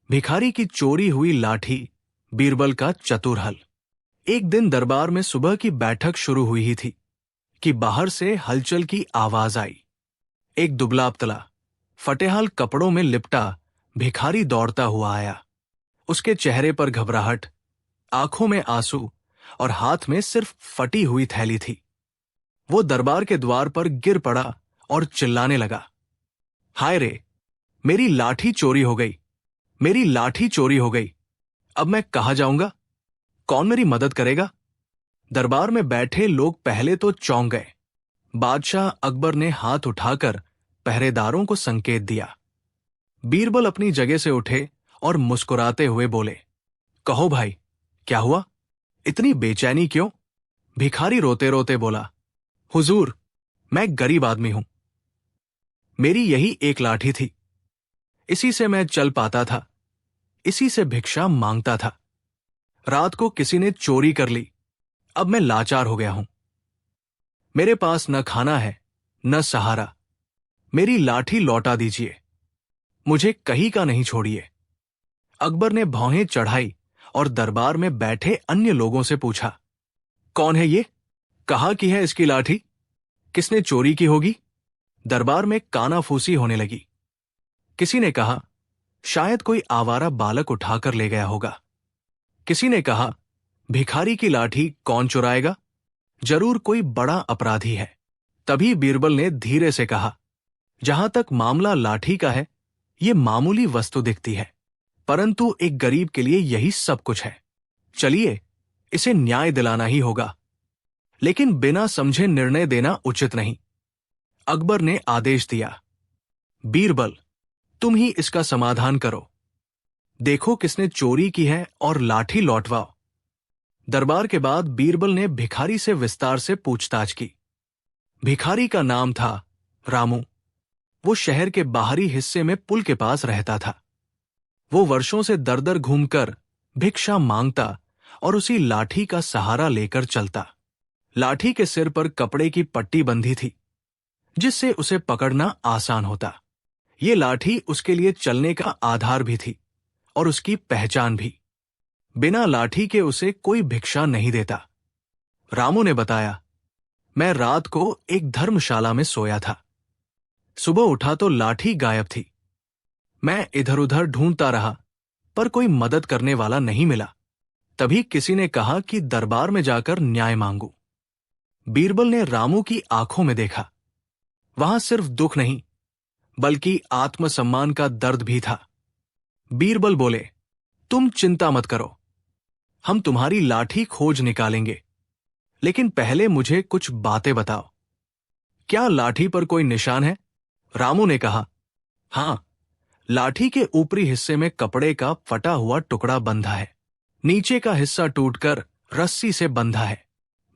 भिखारी की चोरी हुई लाठी, बीरबल का चतुर हल। एक दिन दरबार में सुबह की बैठक शुरू हुई ही थी कि बाहर से हलचल की आवाज आई। एक दुबला पतला, फटेहाल कपड़ों में लिपटा भिखारी दौड़ता हुआ आया। उसके चेहरे पर घबराहट, आंखों में आंसू और हाथ में सिर्फ फटी हुई थैली थी। वो दरबार के द्वार पर गिर पड़ा और चिल्लाने लगा, हाय रे, मेरी लाठी चोरी हो गई, मेरी लाठी चोरी हो गई। अब मैं कहाँ जाऊंगा? कौन मेरी मदद करेगा? दरबार में बैठे लोग पहले तो चौंक गए। बादशाह अकबर ने हाथ उठाकर पहरेदारों को संकेत दिया। बीरबल अपनी जगह से उठे और मुस्कुराते हुए बोले, कहो भाई, क्या हुआ? इतनी बेचैनी क्यों? भिखारी रोते रोते बोला, हुजूर, मैं गरीब आदमी हूं। मेरी यही एक लाठी थी, इसी से मैं चल पाता था, इसी से भिक्षा मांगता था। रात को किसी ने चोरी कर ली, अब मैं लाचार हो गया हूं। मेरे पास न खाना है, न सहारा। मेरी लाठी लौटा दीजिए, मुझे कहीं का नहीं छोड़िए। अकबर ने भौहें चढ़ाई और दरबार में बैठे अन्य लोगों से पूछा, कौन है ये? कहाँ की है इसकी लाठी? किसने चोरी की होगी? दरबार में कानाफूसी होने लगी। किसी ने कहा, शायद कोई आवारा बालक उठाकर ले गया होगा। किसी ने कहा, भिखारी की लाठी कौन चुराएगा? जरूर कोई बड़ा अपराधी है। तभी बीरबल ने धीरे से कहा, जहां तक मामला लाठी का है, ये मामूली वस्तु दिखती है, परंतु एक गरीब के लिए यही सब कुछ है। चलिए, इसे न्याय दिलाना ही होगा, लेकिन बिना समझे निर्णय देना उचित नहीं। अकबर ने आदेश दिया, बीरबल, तुम ही इसका समाधान करो। देखो किसने चोरी की है और लाठी लौटवाओ। दरबार के बाद बीरबल ने भिखारी से विस्तार से पूछताछ की। भिखारी का नाम था रामू। वो शहर के बाहरी हिस्से में पुल के पास रहता था। वो वर्षों से दर दर घूमकर भिक्षा मांगता और उसी लाठी का सहारा लेकर चलता। लाठी के सिर पर कपड़े की पट्टी बंधी थी, जिससे उसे पकड़ना आसान होता। ये लाठी उसके लिए चलने का आधार भी थी और उसकी पहचान भी। बिना लाठी के उसे कोई भिक्षा नहीं देता। रामू ने बताया, मैं रात को एक धर्मशाला में सोया था। सुबह उठा तो लाठी गायब थी। मैं इधर उधर ढूंढता रहा, पर कोई मदद करने वाला नहीं मिला। तभी किसी ने कहा कि दरबार में जाकर न्याय मांगू। बीरबल ने रामू की आंखों में देखा। वहां सिर्फ दुख नहीं, बल्कि आत्मसम्मान का दर्द भी था। बीरबल बोले, तुम चिंता मत करो, हम तुम्हारी लाठी खोज निकालेंगे, लेकिन पहले मुझे कुछ बातें बताओ। क्या लाठी पर कोई निशान है? रामू ने कहा, हां, लाठी के ऊपरी हिस्से में कपड़े का फटा हुआ टुकड़ा बंधा है। नीचे का हिस्सा टूटकर रस्सी से बंधा है,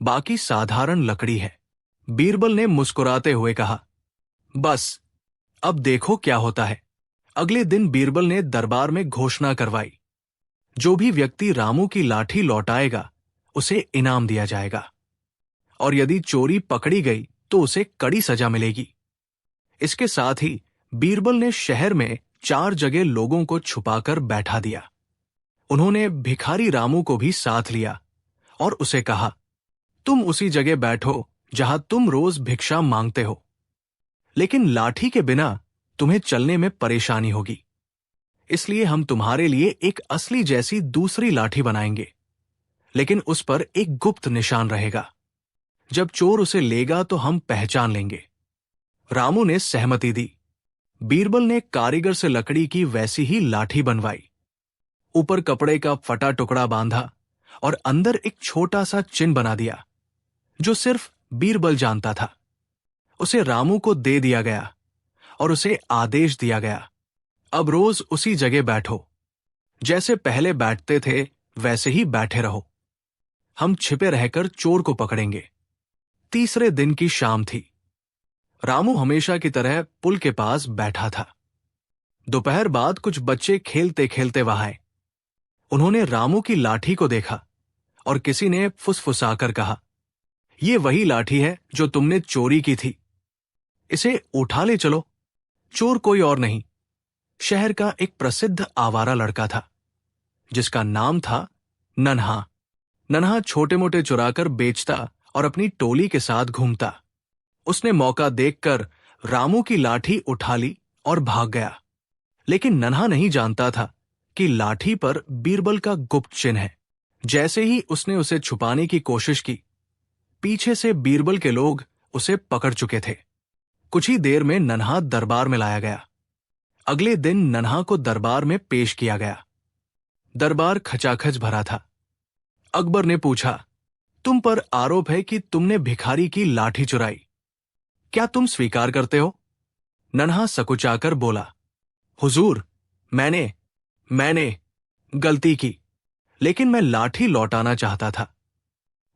बाकी साधारण लकड़ी है। बीरबल ने मुस्कुराते हुए कहा, बस, अब देखो क्या होता है। अगले दिन बीरबल ने दरबार में घोषणा करवाई, जो भी व्यक्ति रामू की लाठी लौटाएगा उसे इनाम दिया जाएगा, और यदि चोरी पकड़ी गई तो उसे कड़ी सजा मिलेगी। इसके साथ ही बीरबल ने शहर में 4 जगह लोगों को छुपाकर बैठा दिया। उन्होंने भिखारी रामू को भी साथ लिया और उसे कहा, तुम उसी जगह बैठो जहां तुम रोज भिक्षा मांगते हो, लेकिन लाठी के बिना तुम्हें चलने में परेशानी होगी। इसलिए हम तुम्हारे लिए एक असली जैसी दूसरी लाठी बनाएंगे, लेकिन उस पर एक गुप्त निशान रहेगा। जब चोर उसे लेगा तो हम पहचान लेंगे। रामू ने सहमति दी। बीरबल ने कारीगर से लकड़ी की वैसी ही लाठी बनवाई। ऊपर कपड़े का फटा टुकड़ा बांधा और अंदर एक छोटा सा चिन्ह बना दिया, जो सिर्फ बीरबल जानता था। उसे रामू को दे दिया गया और उसे आदेश दिया गया, अब रोज उसी जगह बैठो, जैसे पहले बैठते थे वैसे ही बैठे रहो। हम छिपे रहकर चोर को पकड़ेंगे। तीसरे दिन की शाम थी। रामू हमेशा की तरह पुल के पास बैठा था। दोपहर बाद कुछ बच्चे खेलते खेलते वहां आए। उन्होंने रामू की लाठी को देखा और किसी ने फुसफुसाकर कहा, ये वही लाठी है जो तुमने चोरी की थी। इसे उठा ले चलो। चोर कोई और नहीं, शहर का एक प्रसिद्ध आवारा लड़का था जिसका नाम था नन्हा। नन्हा छोटे मोटे चुराकर बेचता और अपनी टोली के साथ घूमता। उसने मौका देखकर रामू की लाठी उठा ली और भाग गया। लेकिन नन्हा नहीं जानता था कि लाठी पर बीरबल का गुप्त चिन्ह है। जैसे ही उसने उसे छुपाने की कोशिश की, पीछे से बीरबल के लोग उसे पकड़ चुके थे। कुछ ही देर में नन्हा दरबार में लाया गया। अगले दिन नन्हा को दरबार में पेश किया गया। दरबार खचाखच भरा था। अकबर ने पूछा, तुम पर आरोप है कि तुमने भिखारी की लाठी चुराई, क्या तुम स्वीकार करते हो? नन्हा सकुचाकर बोला, हुजूर, मैंने गलती की, लेकिन मैं लाठी लौटाना चाहता था।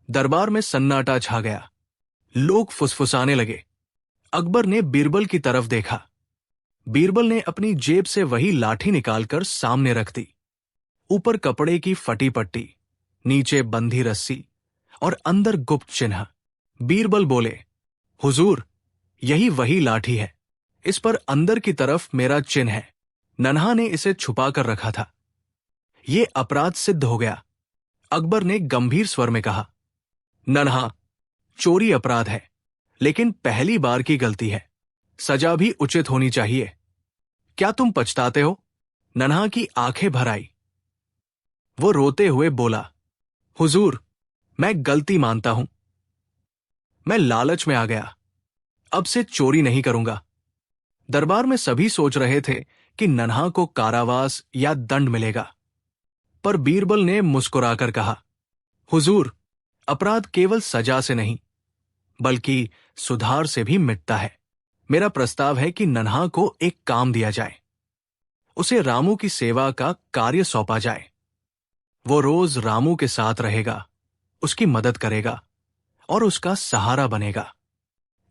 दरबार में सन्नाटा छा गया। लोग फुसफुसाने लगे। अकबर ने बीरबल की तरफ देखा। बीरबल ने अपनी जेब से वही लाठी निकालकर सामने रख दी। ऊपर कपड़े की फटी पट्टी, नीचे बंधी रस्सी और अंदर गुप्त चिन्ह। बीरबल बोले, हुजूर, यही वही लाठी है। इस पर अंदर की तरफ मेरा चिन्ह है। नन्हा ने इसे छुपा कर रखा था। यह अपराध सिद्ध हो गया। अकबर ने गंभीर स्वर में कहा, नन्हा, चोरी अपराध है, लेकिन पहली बार की गलती है। सजा भी उचित होनी चाहिए। क्या तुम पछताते हो? नन्हा की आंखें भर आई। वो रोते हुए बोला, हुजूर, मैं गलती मानता हूं। मैं लालच में आ गया। अब से चोरी नहीं करूंगा। दरबार में सभी सोच रहे थे कि नन्हा को कारावास या दंड मिलेगा, पर बीरबल ने मुस्कुराकर कहा, हुजूर, अपराध केवल सजा से नहीं बल्कि सुधार से भी मिटता है। मेरा प्रस्ताव है कि नन्हा को एक काम दिया जाए। उसे रामू की सेवा का कार्य सौंपा जाए। वो रोज रामू के साथ रहेगा, उसकी मदद करेगा और उसका सहारा बनेगा।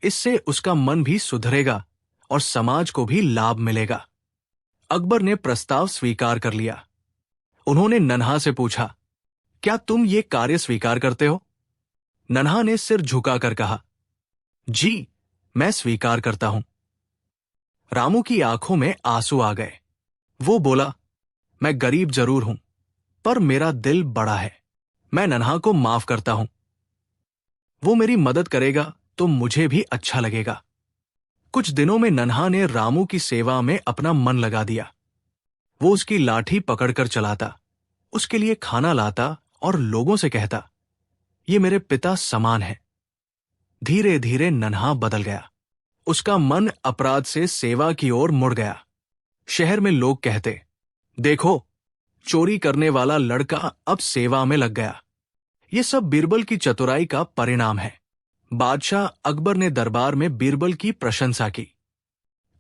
इससे उसका मन भी सुधरेगा और समाज को भी लाभ मिलेगा। अकबर ने प्रस्ताव स्वीकार कर लिया। उन्होंने नन्हा से पूछा, क्या तुम ये कार्य स्वीकार करते हो? नन्हा ने सिर झुकाकर कहा, जी, मैं स्वीकार करता हूं। रामू की आंखों में आंसू आ गए। वो बोला, मैं गरीब जरूर हूं, पर मेरा दिल बड़ा है। मैं नन्हा को माफ करता हूं। वो मेरी मदद करेगा तो मुझे भी अच्छा लगेगा। कुछ दिनों में नन्हा ने रामू की सेवा में अपना मन लगा दिया। वो उसकी लाठी पकड़कर चलाता, उसके लिए खाना लाता और लोगों से कहता, ये मेरे पिता समान है। धीरे धीरे नन्हा बदल गया। उसका मन अपराध से सेवा की ओर मुड़ गया। शहर में लोग कहते, देखो, चोरी करने वाला लड़का अब सेवा में लग गया। ये सब बीरबल की चतुराई का परिणाम है। बादशाह अकबर ने दरबार में बीरबल की प्रशंसा की।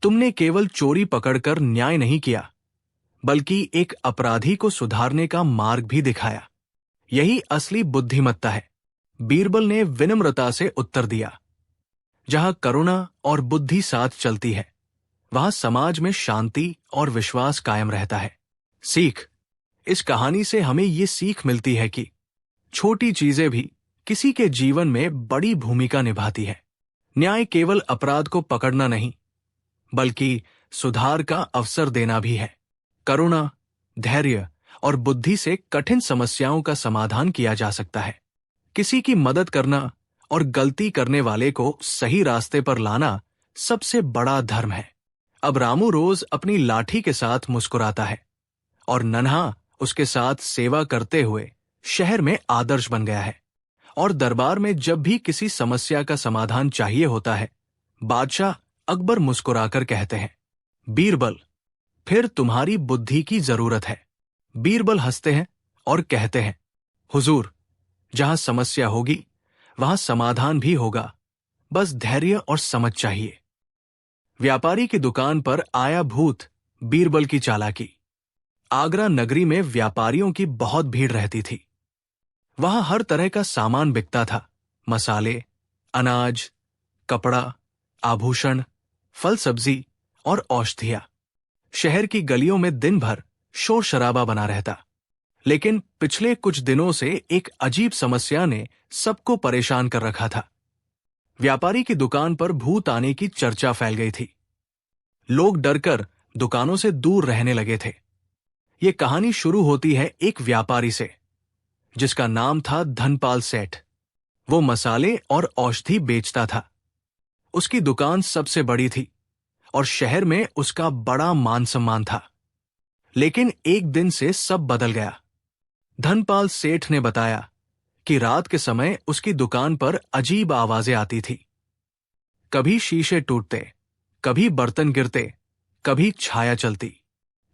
तुमने केवल चोरी पकड़कर न्याय नहीं किया, बल्कि एक अपराधी को सुधारने का मार्ग भी दिखाया। यही असली बुद्धिमत्ता है। बीरबल ने विनम्रता से उत्तर दिया, जहां करुणा और बुद्धि साथ चलती है, वहां समाज में शांति और विश्वास कायम रहता है। सीख। इस कहानी से हमें ये सीख मिलती है कि छोटी चीजें भी किसी के जीवन में बड़ी भूमिका निभाती है। न्याय केवल अपराध को पकड़ना नहीं, बल्कि सुधार का अवसर देना भी है। करुणा, धैर्य और बुद्धि से कठिन समस्याओं का समाधान किया जा सकता है। किसी की मदद करना और गलती करने वाले को सही रास्ते पर लाना सबसे बड़ा धर्म है। अब रामू रोज अपनी लाठी के साथ मुस्कुराता है और नन्हा उसके साथ सेवा करते हुए शहर में आदर्श बन गया है। और दरबार में जब भी किसी समस्या का समाधान चाहिए होता है, बादशाह अकबर मुस्कुराकर कहते हैं, बीरबल, फिर तुम्हारी बुद्धि की जरूरत है। बीरबल हंसते हैं और कहते हैं, हुजूर, जहां समस्या होगी वहां समाधान भी होगा, बस धैर्य और समझ चाहिए। व्यापारी की दुकान पर आया भूत बीरबल की चालाकी। आगरा नगरी में व्यापारियों की बहुत भीड़ रहती थी। वहां हर तरह का सामान बिकता था, मसाले, अनाज, कपड़ा, आभूषण, फल सब्जी और औषधियां। शहर की गलियों में दिन भर शोर शराबा बना रहता। लेकिन पिछले कुछ दिनों से एक अजीब समस्या ने सबको परेशान कर रखा था। व्यापारी की दुकान पर भूत आने की चर्चा फैल गई थी। लोग डरकर दुकानों से दूर रहने लगे थे। ये कहानी शुरू होती है एक व्यापारी से, जिसका नाम था धनपाल सेठ। वो मसाले और औषधि बेचता था। उसकी दुकान सबसे बड़ी थी और शहर में उसका बड़ा मान सम्मान था। लेकिन एक दिन से सब बदल गया। धनपाल सेठ ने बताया कि रात के समय उसकी दुकान पर अजीब आवाजें आती थी। कभी शीशे टूटते, कभी बर्तन गिरते, कभी छाया चलती।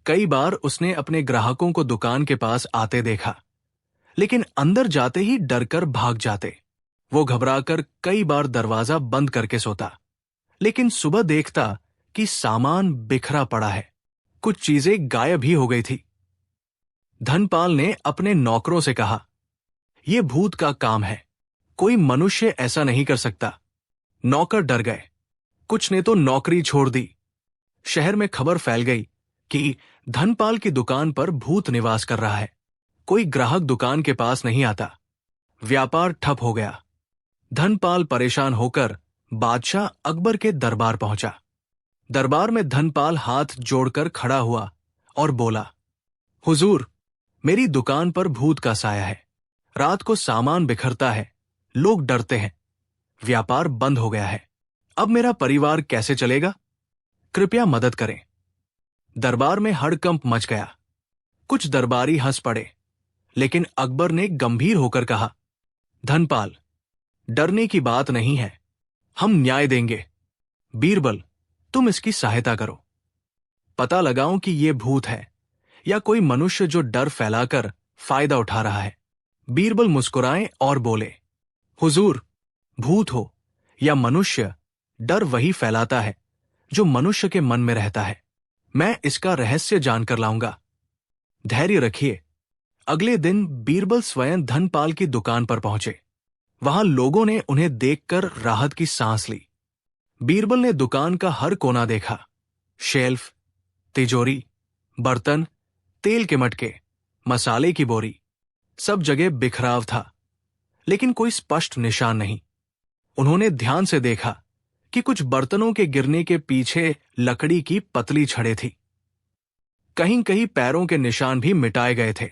कई बार उसने अपने ग्राहकों को दुकान के पास आते देखा, लेकिन अंदर जाते ही डरकर भाग जाते। वो घबराकर कई बार दरवाजा बंद करके सोता, लेकिन सुबह देखता कि सामान बिखरा पड़ा है, कुछ चीजें गायब ही हो गई थी। धनपाल ने अपने नौकरों से कहा, यह भूत का काम है, कोई मनुष्य ऐसा नहीं कर सकता। नौकर डर गए, कुछ ने तो नौकरी छोड़ दी। शहर में खबर फैल गई कि धनपाल की दुकान पर भूत निवास कर रहा है। कोई ग्राहक दुकान के पास नहीं आता। व्यापार ठप हो गया। धनपाल परेशान होकर बादशाह अकबर के दरबार पहुंचा। दरबार में धनपाल हाथ जोड़कर खड़ा हुआ और बोला, हुजूर, मेरी दुकान पर भूत का साया है। रात को सामान बिखरता है, लोग डरते हैं, व्यापार बंद हो गया है। अब मेरा परिवार कैसे चलेगा? कृपया मदद करें। दरबार में हड़कंप मच गया। कुछ दरबारी हंस पड़े, लेकिन अकबर ने गंभीर होकर कहा, धनपाल, डरने की बात नहीं है, हम न्याय देंगे। बीरबल, तुम इसकी सहायता करो। पता लगाओ कि ये भूत है या कोई मनुष्य जो डर फैलाकर फायदा उठा रहा है। बीरबल मुस्कुराए और बोले, हुजूर, भूत हो या मनुष्य, डर वही फैलाता है जो मनुष्य के मन में रहता है। मैं इसका रहस्य जानकर लाऊंगा। धैर्य रखिए। अगले दिन बीरबल स्वयं धनपाल की दुकान पर पहुंचे। वहां लोगों ने उन्हें देखकर राहत की सांस ली। बीरबल ने दुकान का हर कोना देखा। शेल्फ, तिजोरी, बर्तन, तेल के मटके, मसाले की बोरी, सब जगह बिखराव था, लेकिन कोई स्पष्ट निशान नहीं। उन्होंने ध्यान से देखा कि कुछ बर्तनों के गिरने के पीछे लकड़ी की पतली छड़ें थी। कहीं कहीं पैरों के निशान भी मिटाए गए थे।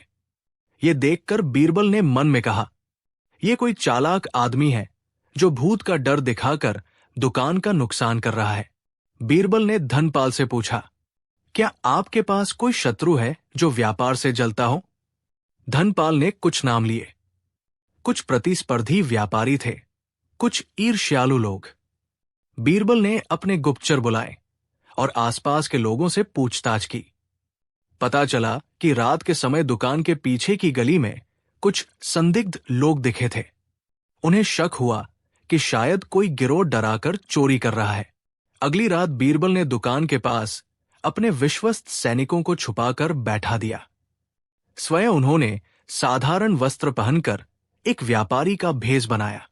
ये देखकर बीरबल ने मन में कहा, यह कोई चालाक आदमी है जो भूत का डर दिखाकर दुकान का नुकसान कर रहा है। बीरबल ने धनपाल से पूछा, क्या आपके पास कोई शत्रु है जो व्यापार से जलता हो? धनपाल ने कुछ नाम लिए। कुछ प्रतिस्पर्धी व्यापारी थे, कुछ ईर्ष्यालु लोग। बीरबल ने अपने गुप्तचर बुलाए और आसपास के लोगों से पूछताछ की। पता चला कि रात के समय दुकान के पीछे की गली में कुछ संदिग्ध लोग दिखे थे। उन्हें शक हुआ कि शायद कोई गिरोह डराकर चोरी कर रहा है। अगली रात बीरबल ने दुकान के पास अपने विश्वस्त सैनिकों को छुपाकर बैठा दिया। स्वयं उन्होंने साधारण वस्त्र पहनकर एक व्यापारी का भेष बनाया।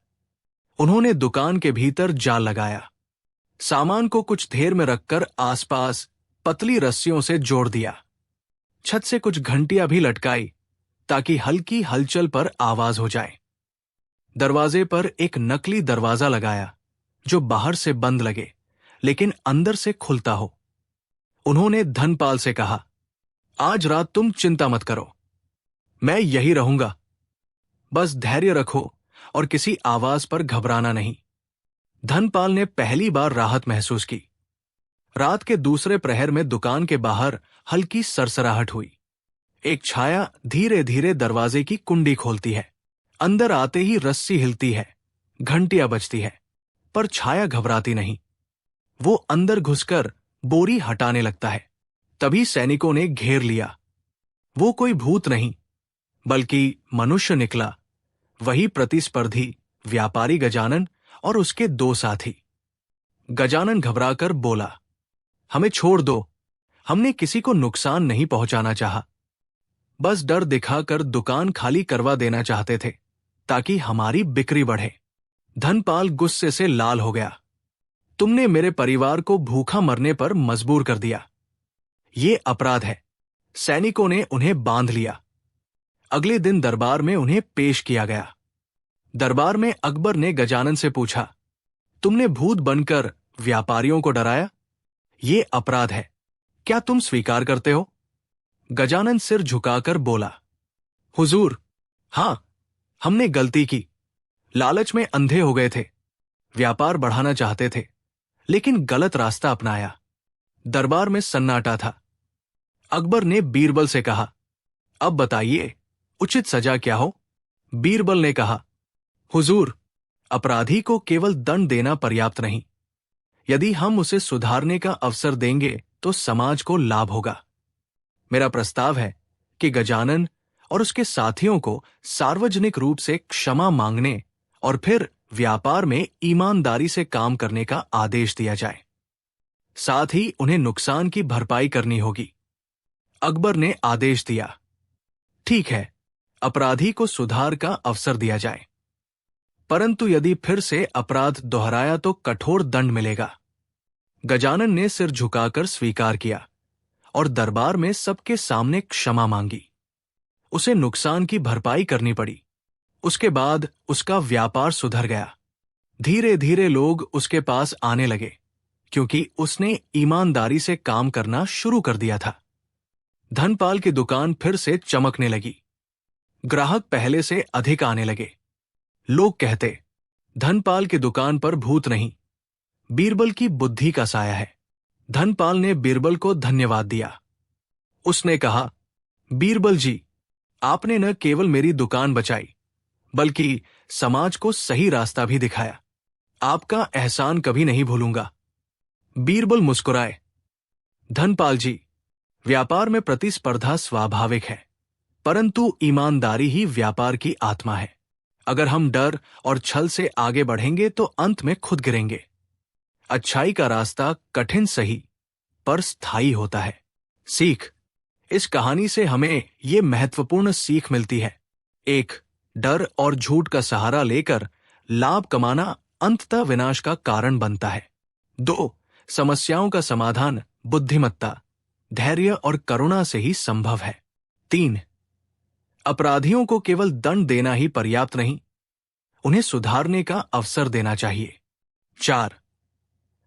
उन्होंने दुकान के भीतर जाल लगाया। सामान को कुछ देर में रखकर आसपास पतली रस्सियों से जोड़ दिया। छत से कुछ घंटियां भी लटकाई ताकि हल्की हलचल पर आवाज हो जाए। दरवाजे पर एक नकली दरवाजा लगाया जो बाहर से बंद लगे लेकिन अंदर से खुलता हो। उन्होंने धनपाल से कहा, आज रात तुम चिंता मत करो, मैं यही रहूंगा। बस धैर्य रखो और किसी आवाज पर घबराना नहीं। धनपाल ने पहली बार राहत महसूस की। रात के दूसरे प्रहर में दुकान के बाहर हल्की सरसराहट हुई। एक छाया धीरे धीरे दरवाजे की कुंडी खोलती है। अंदर आते ही रस्सी हिलती है, घंटियां बजती है, पर छाया घबराती नहीं। वो अंदर घुसकर बोरी हटाने लगता है। तभी सैनिकों ने घेर लिया। वो कोई भूत नहीं बल्कि मनुष्य निकला, वही प्रतिस्पर्धी व्यापारी गजानन और उसके दो साथी। गजानन घबराकर बोला, हमें छोड़ दो, हमने किसी को नुकसान नहीं पहुंचाना चाहा, बस डर दिखाकर दुकान खाली करवा देना चाहते थे ताकि हमारी बिक्री बढ़े। धनपाल गुस्से से लाल हो गया। तुमने मेरे परिवार को भूखा मरने पर मजबूर कर दिया, ये अपराध है। सैनिकों ने उन्हें बांध लिया। अगले दिन दरबार में उन्हें पेश किया गया। दरबार में अकबर ने गजानन से पूछा, तुमने भूत बनकर व्यापारियों को डराया, ये अपराध है। क्या तुम स्वीकार करते हो? गजानन सिर झुकाकर बोला, हुजूर, हाँ, हमने गलती की। लालच में अंधे हो गए थे। व्यापार बढ़ाना चाहते थे, लेकिन गलत रास्ता अपनाया। दरबार में सन्नाटा था। अकबर ने बीरबल से कहा, अब बताइए, उचित सजा क्या हो? बीरबल ने कहा, हुजूर, अपराधी को केवल दंड देना पर्याप्त नहीं। यदि हम उसे सुधारने का अवसर देंगे तो समाज को लाभ होगा। मेरा प्रस्ताव है कि गजानन और उसके साथियों को सार्वजनिक रूप से क्षमा मांगने और फिर व्यापार में ईमानदारी से काम करने का आदेश दिया जाए। साथ ही उन्हें नुकसान की भरपाई करनी होगी। अकबर ने आदेश दिया, ठीक है, अपराधी को सुधार का अवसर दिया जाए, परंतु यदि फिर से अपराध दोहराया तो कठोर दंड मिलेगा। गजानन ने सिर झुकाकर स्वीकार किया और दरबार में सबके सामने क्षमा मांगी। उसे नुकसान की भरपाई करनी पड़ी। उसके बाद उसका व्यापार सुधर गया। धीरे धीरे लोग उसके पास आने लगे, क्योंकि उसने ईमानदारी से काम करना शुरू कर दिया था। धनपाल की दुकान फिर से चमकने लगी। ग्राहक पहले से अधिक आने लगे। लोग कहते, धनपाल की दुकान पर भूत नहीं, बीरबल की बुद्धि का साया है। धनपाल ने बीरबल को धन्यवाद दिया। उसने कहा, बीरबल जी, आपने न केवल मेरी दुकान बचाई, बल्कि समाज को सही रास्ता भी दिखाया। आपका एहसान कभी नहीं भूलूंगा। बीरबल मुस्कुराए। धनपाल जी, व्यापार में प्रतिस्पर्धा स्वाभाविक है, परंतु ईमानदारी ही व्यापार की आत्मा है। अगर हम डर और छल से आगे बढ़ेंगे तो अंत में खुद गिरेंगे। अच्छाई का रास्ता कठिन सही, पर स्थायी होता है। सीख। इस कहानी से हमें ये महत्वपूर्ण सीख मिलती है। 1. डर और झूठ का सहारा लेकर लाभ कमाना अंततः विनाश का कारण बनता है। 2. समस्याओं का समाधान बुद्धिमत्ता, धैर्य और करुणा से ही संभव है। 3. अपराधियों को केवल दंड देना ही पर्याप्त नहीं, उन्हें सुधारने का अवसर देना चाहिए। 4.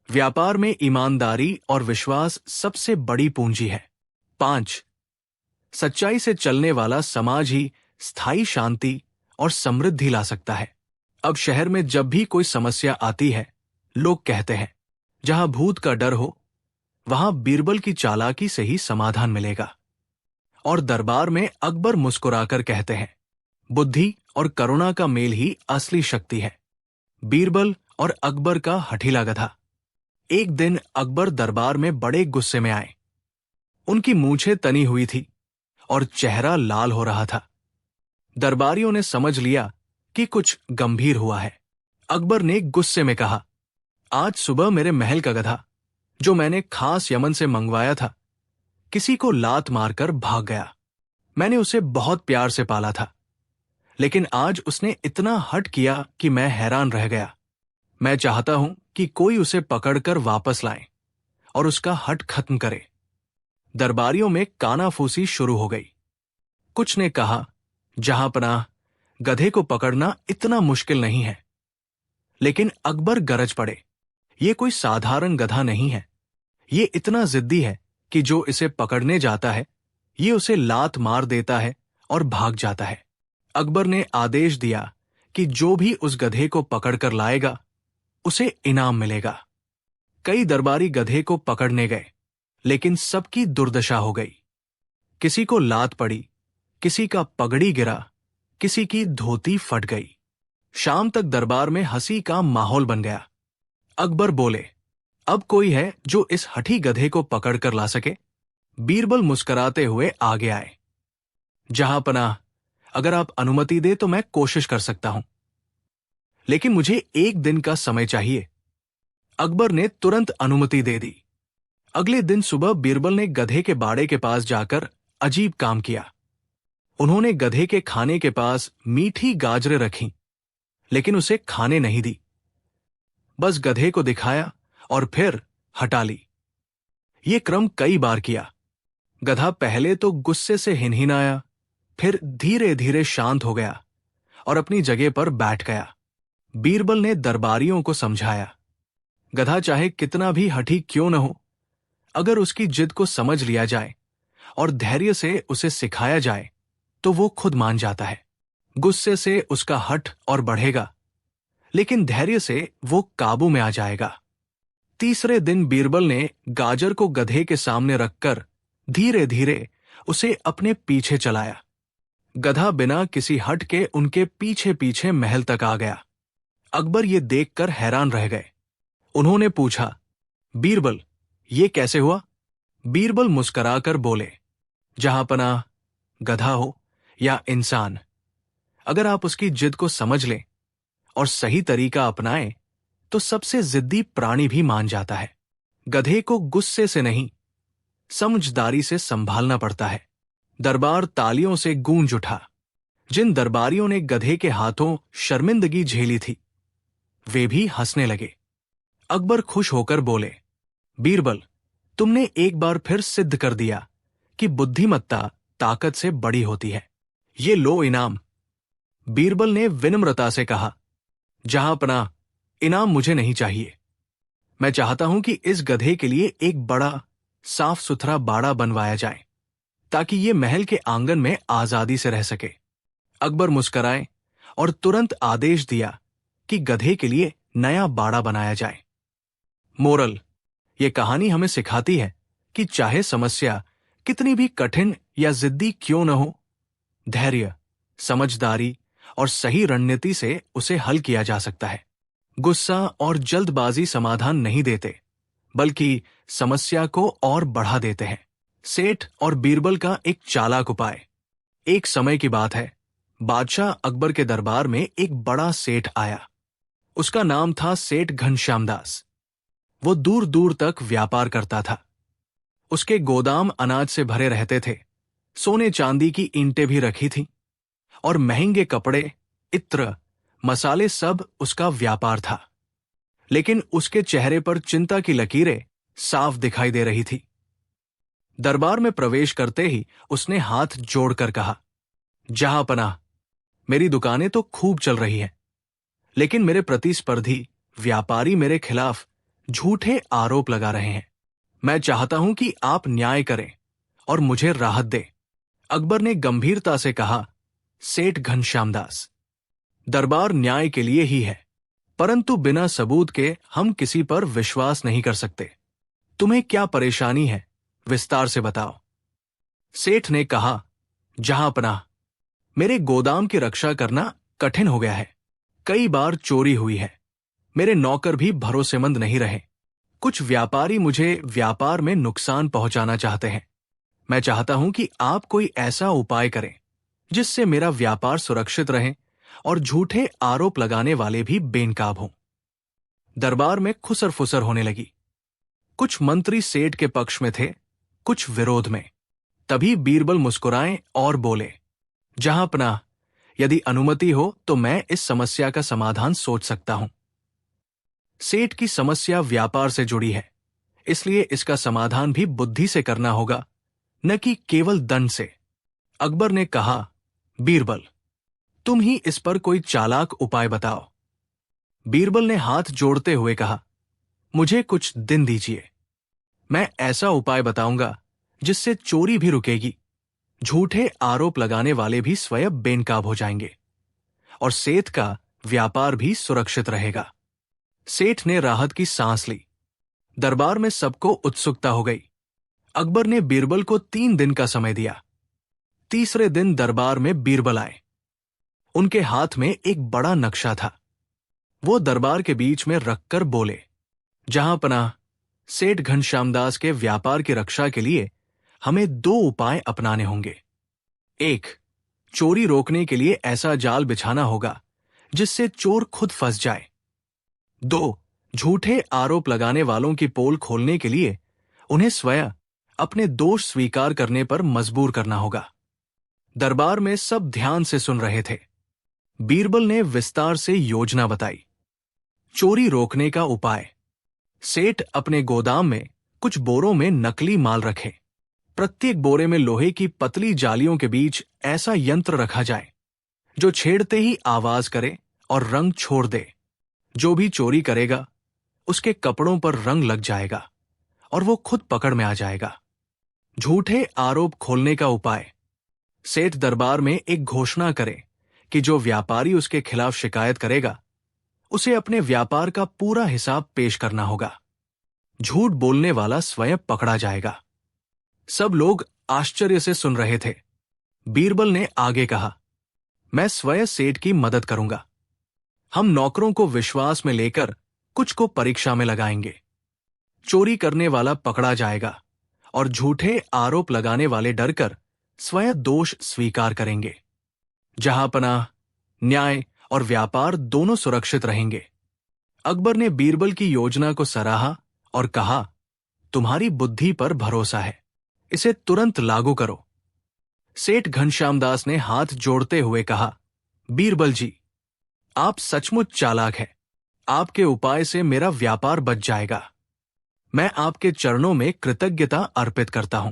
व्यापार में ईमानदारी और विश्वास सबसे बड़ी पूंजी है। 5. सच्चाई से चलने वाला समाज ही स्थायी शांति और समृद्धि ला सकता है। अब शहर में जब भी कोई समस्या आती है, लोग कहते हैं, जहां भूत का डर हो, वहां बीरबल की चालाकी से ही समाधान मिलेगा। और दरबार में अकबर मुस्कुराकर कहते हैं, बुद्धि और करुणा का मेल ही असली शक्ति है। बीरबल और अकबर का हठीला गधा। एक दिन अकबर दरबार में बड़े गुस्से में आए। उनकी मूंछें तनी हुई थी और चेहरा लाल हो रहा था। दरबारियों ने समझ लिया कि कुछ गंभीर हुआ है। अकबर ने गुस्से में कहा, आज सुबह मेरे महल का गधा, जो मैंने खास यमन से मंगवाया था, किसी को लात मारकर भाग गया। मैंने उसे बहुत प्यार से पाला था, लेकिन आज उसने इतना हठ किया कि मैं हैरान रह गया। मैं चाहता हूं कि कोई उसे पकड़कर वापस लाए और उसका हठ खत्म करे। दरबारियों में कानाफूसी शुरू हो गई। कुछ ने कहा, जहांपनाह, गधे को पकड़ना इतना मुश्किल नहीं है। लेकिन अकबर गरज पड़े, ये कोई साधारण गधा नहीं है। ये इतना जिद्दी है कि जो इसे पकड़ने जाता है, ये उसे लात मार देता है और भाग जाता है। अकबर ने आदेश दिया कि जो भी उस गधे को पकड़कर लाएगा, उसे इनाम मिलेगा। कई दरबारी गधे को पकड़ने गए, लेकिन सबकी दुर्दशा हो गई। किसी को लात पड़ी, किसी का पगड़ी गिरा, किसी की धोती फट गई। शाम तक दरबार में हंसी का माहौल बन गया। अकबर बोले, अब कोई है जो इस हठी गधे को पकड़कर ला सके? बीरबल मुस्कुराते हुए आगे आए। जहांपनाह, अगर आप अनुमति दे तो मैं कोशिश कर सकता हूं, लेकिन मुझे 1 दिन का समय चाहिए। अकबर ने तुरंत अनुमति दे दी। अगले दिन सुबह बीरबल ने गधे के बाड़े के पास जाकर अजीब काम किया। उन्होंने गधे के खाने के पास मीठी गाजरें रखीं, लेकिन उसे खाने नहीं दी। बस गधे को दिखाया और फिर हटा ली। ये क्रम कई बार किया। गधा पहले तो गुस्से से हिनहिनाया, फिर धीरे धीरे शांत हो गया और अपनी जगह पर बैठ गया। बीरबल ने दरबारियों को समझाया, गधा चाहे कितना भी हठी क्यों न हो, अगर उसकी जिद को समझ लिया जाए और धैर्य से उसे सिखाया जाए तो वो खुद मान जाता है। गुस्से से उसका हठ और बढ़ेगा, लेकिन धैर्य से वो काबू में आ जाएगा। तीसरे दिन बीरबल ने गाजर को गधे के सामने रखकर धीरे धीरे उसे अपने पीछे चलाया। गधा बिना किसी हट के उनके पीछे पीछे महल तक आ गया। अकबर ये देखकर हैरान रह गए। उन्होंने पूछा, बीरबल, ये कैसे हुआ? बीरबल मुस्कुराकर बोले, जहांपनाह, गधा हो या इंसान, अगर आप उसकी जिद को समझ लें और सही तरीका अपनाएं तो सबसे जिद्दी प्राणी भी मान जाता है। गधे को गुस्से से नहीं, समझदारी से संभालना पड़ता है। दरबार तालियों से गूंज उठा। जिन दरबारियों ने गधे के हाथों शर्मिंदगी झेली थी वे भी हंसने लगे। अकबर खुश होकर बोले, बीरबल, तुमने एक बार फिर सिद्ध कर दिया कि बुद्धिमत्ता ताकत से बड़ी होती है। ये लो इनाम। बीरबल ने विनम्रता से कहा, जहांपनाह, इनाम मुझे नहीं चाहिए। मैं चाहता हूं कि इस गधे के लिए एक बड़ा साफ सुथरा बाड़ा बनवाया जाए ताकि ये महल के आंगन में आजादी से रह सके। अकबर मुस्कुराए और तुरंत आदेश दिया कि गधे के लिए नया बाड़ा बनाया जाए। मोरल, ये कहानी हमें सिखाती है कि चाहे समस्या कितनी भी कठिन या जिद्दी क्यों न हो, धैर्य, समझदारी और सही रणनीति से उसे हल किया जा सकता है। गुस्सा और जल्दबाजी समाधान नहीं देते, बल्कि समस्या को और बढ़ा देते हैं। सेठ और बीरबल का एक चालाक उपाय। एक समय की बात है, बादशाह अकबर के दरबार में एक बड़ा सेठ आया। उसका नाम था सेठ घनश्याम दास। वो दूर दूर तक व्यापार करता था। उसके गोदाम अनाज से भरे रहते थे, सोने चांदी की ईंटें भी रखी थीं, और महंगे कपड़े, इत्र, मसाले सब उसका व्यापार था। लेकिन उसके चेहरे पर चिंता की लकीरें साफ दिखाई दे रही थी। दरबार में प्रवेश करते ही उसने हाथ जोड़कर कहा, जहांपनाह, मेरी दुकानें तो खूब चल रही हैं, लेकिन मेरे प्रतिस्पर्धी व्यापारी मेरे खिलाफ झूठे आरोप लगा रहे हैं। मैं चाहता हूं कि आप न्याय करें और मुझे राहत दें। अकबर ने गंभीरता से कहा, सेठ घनश्याम दास, दरबार न्याय के लिए ही है, परंतु बिना सबूत के हम किसी पर विश्वास नहीं कर सकते। तुम्हें क्या परेशानी है, विस्तार से बताओ। सेठ ने कहा, जहांपनाह, मेरे गोदाम की रक्षा करना कठिन हो गया है। कई बार चोरी हुई है। मेरे नौकर भी भरोसेमंद नहीं रहे। कुछ व्यापारी मुझे व्यापार में नुकसान पहुंचाना चाहते हैं। मैं चाहता हूं कि आप कोई ऐसा उपाय करें जिससे मेरा व्यापार सुरक्षित रहे और झूठे आरोप लगाने वाले भी बेनकाब हों। दरबार में खुसर फुसर होने लगी। कुछ मंत्री सेठ के पक्ष में थे, कुछ विरोध में। तभी बीरबल मुस्कुराए और बोले, जहांपनाह, यदि अनुमति हो तो मैं इस समस्या का समाधान सोच सकता हूं। सेठ की समस्या व्यापार से जुड़ी है, इसलिए इसका समाधान भी बुद्धि से करना होगा, न कि केवल दंड से। अकबर ने कहा, बीरबल, तुम ही इस पर कोई चालाक उपाय बताओ। बीरबल ने हाथ जोड़ते हुए कहा, मुझे कुछ दिन दीजिए। मैं ऐसा उपाय बताऊंगा जिससे चोरी भी रुकेगी, झूठे आरोप लगाने वाले भी स्वयं बेनकाब हो जाएंगे और सेठ का व्यापार भी सुरक्षित रहेगा। सेठ ने राहत की सांस ली। दरबार में सबको उत्सुकता हो गई। अकबर ने बीरबल को 3 दिन का समय दिया। तीसरे दिन दरबार में बीरबल आए। उनके हाथ में एक बड़ा नक्शा था। वो दरबार के बीच में रखकर बोले, जहांपनाह, सेठ घनश्याम दास के व्यापार की रक्षा के लिए हमें 2 उपाय अपनाने होंगे। 1, चोरी रोकने के लिए ऐसा जाल बिछाना होगा जिससे चोर खुद फंस जाए। 2, झूठे आरोप लगाने वालों की पोल खोलने के लिए उन्हें स्वयं अपने दोष स्वीकार करने पर मजबूर करना होगा। दरबार में सब ध्यान से सुन रहे थे। बीरबल ने विस्तार से योजना बताई। चोरी रोकने का उपाय। सेठ अपने गोदाम में कुछ बोरों में नकली माल रखे। प्रत्येक बोरे में लोहे की पतली जालियों के बीच ऐसा यंत्र रखा जाए जो छेड़ते ही आवाज करे और रंग छोड़ दे। जो भी चोरी करेगा उसके कपड़ों पर रंग लग जाएगा और वो खुद पकड़ में आ जाएगा। झूठे आरोप खोलने का उपाय। सेठ दरबार में एक घोषणा करे कि जो व्यापारी उसके खिलाफ शिकायत करेगा उसे अपने व्यापार का पूरा हिसाब पेश करना होगा। झूठ बोलने वाला स्वयं पकड़ा जाएगा। सब लोग आश्चर्य से सुन रहे थे। बीरबल ने आगे कहा, मैं स्वयं सेठ की मदद करूंगा। हम नौकरों को विश्वास में लेकर कुछ को परीक्षा में लगाएंगे। चोरी करने वाला पकड़ा जाएगा और झूठे आरोप लगाने वाले डरकर स्वयं दोष स्वीकार करेंगे। जहांपनाह, न्याय और व्यापार दोनों सुरक्षित रहेंगे। अकबर ने बीरबल की योजना को सराहा और कहा, तुम्हारी बुद्धि पर भरोसा है, इसे तुरंत लागू करो। सेठ घनश्यामदास ने हाथ जोड़ते हुए कहा, बीरबल जी, आप सचमुच चालाक हैं। आपके उपाय से मेरा व्यापार बच जाएगा। मैं आपके चरणों में कृतज्ञता अर्पित करता हूं।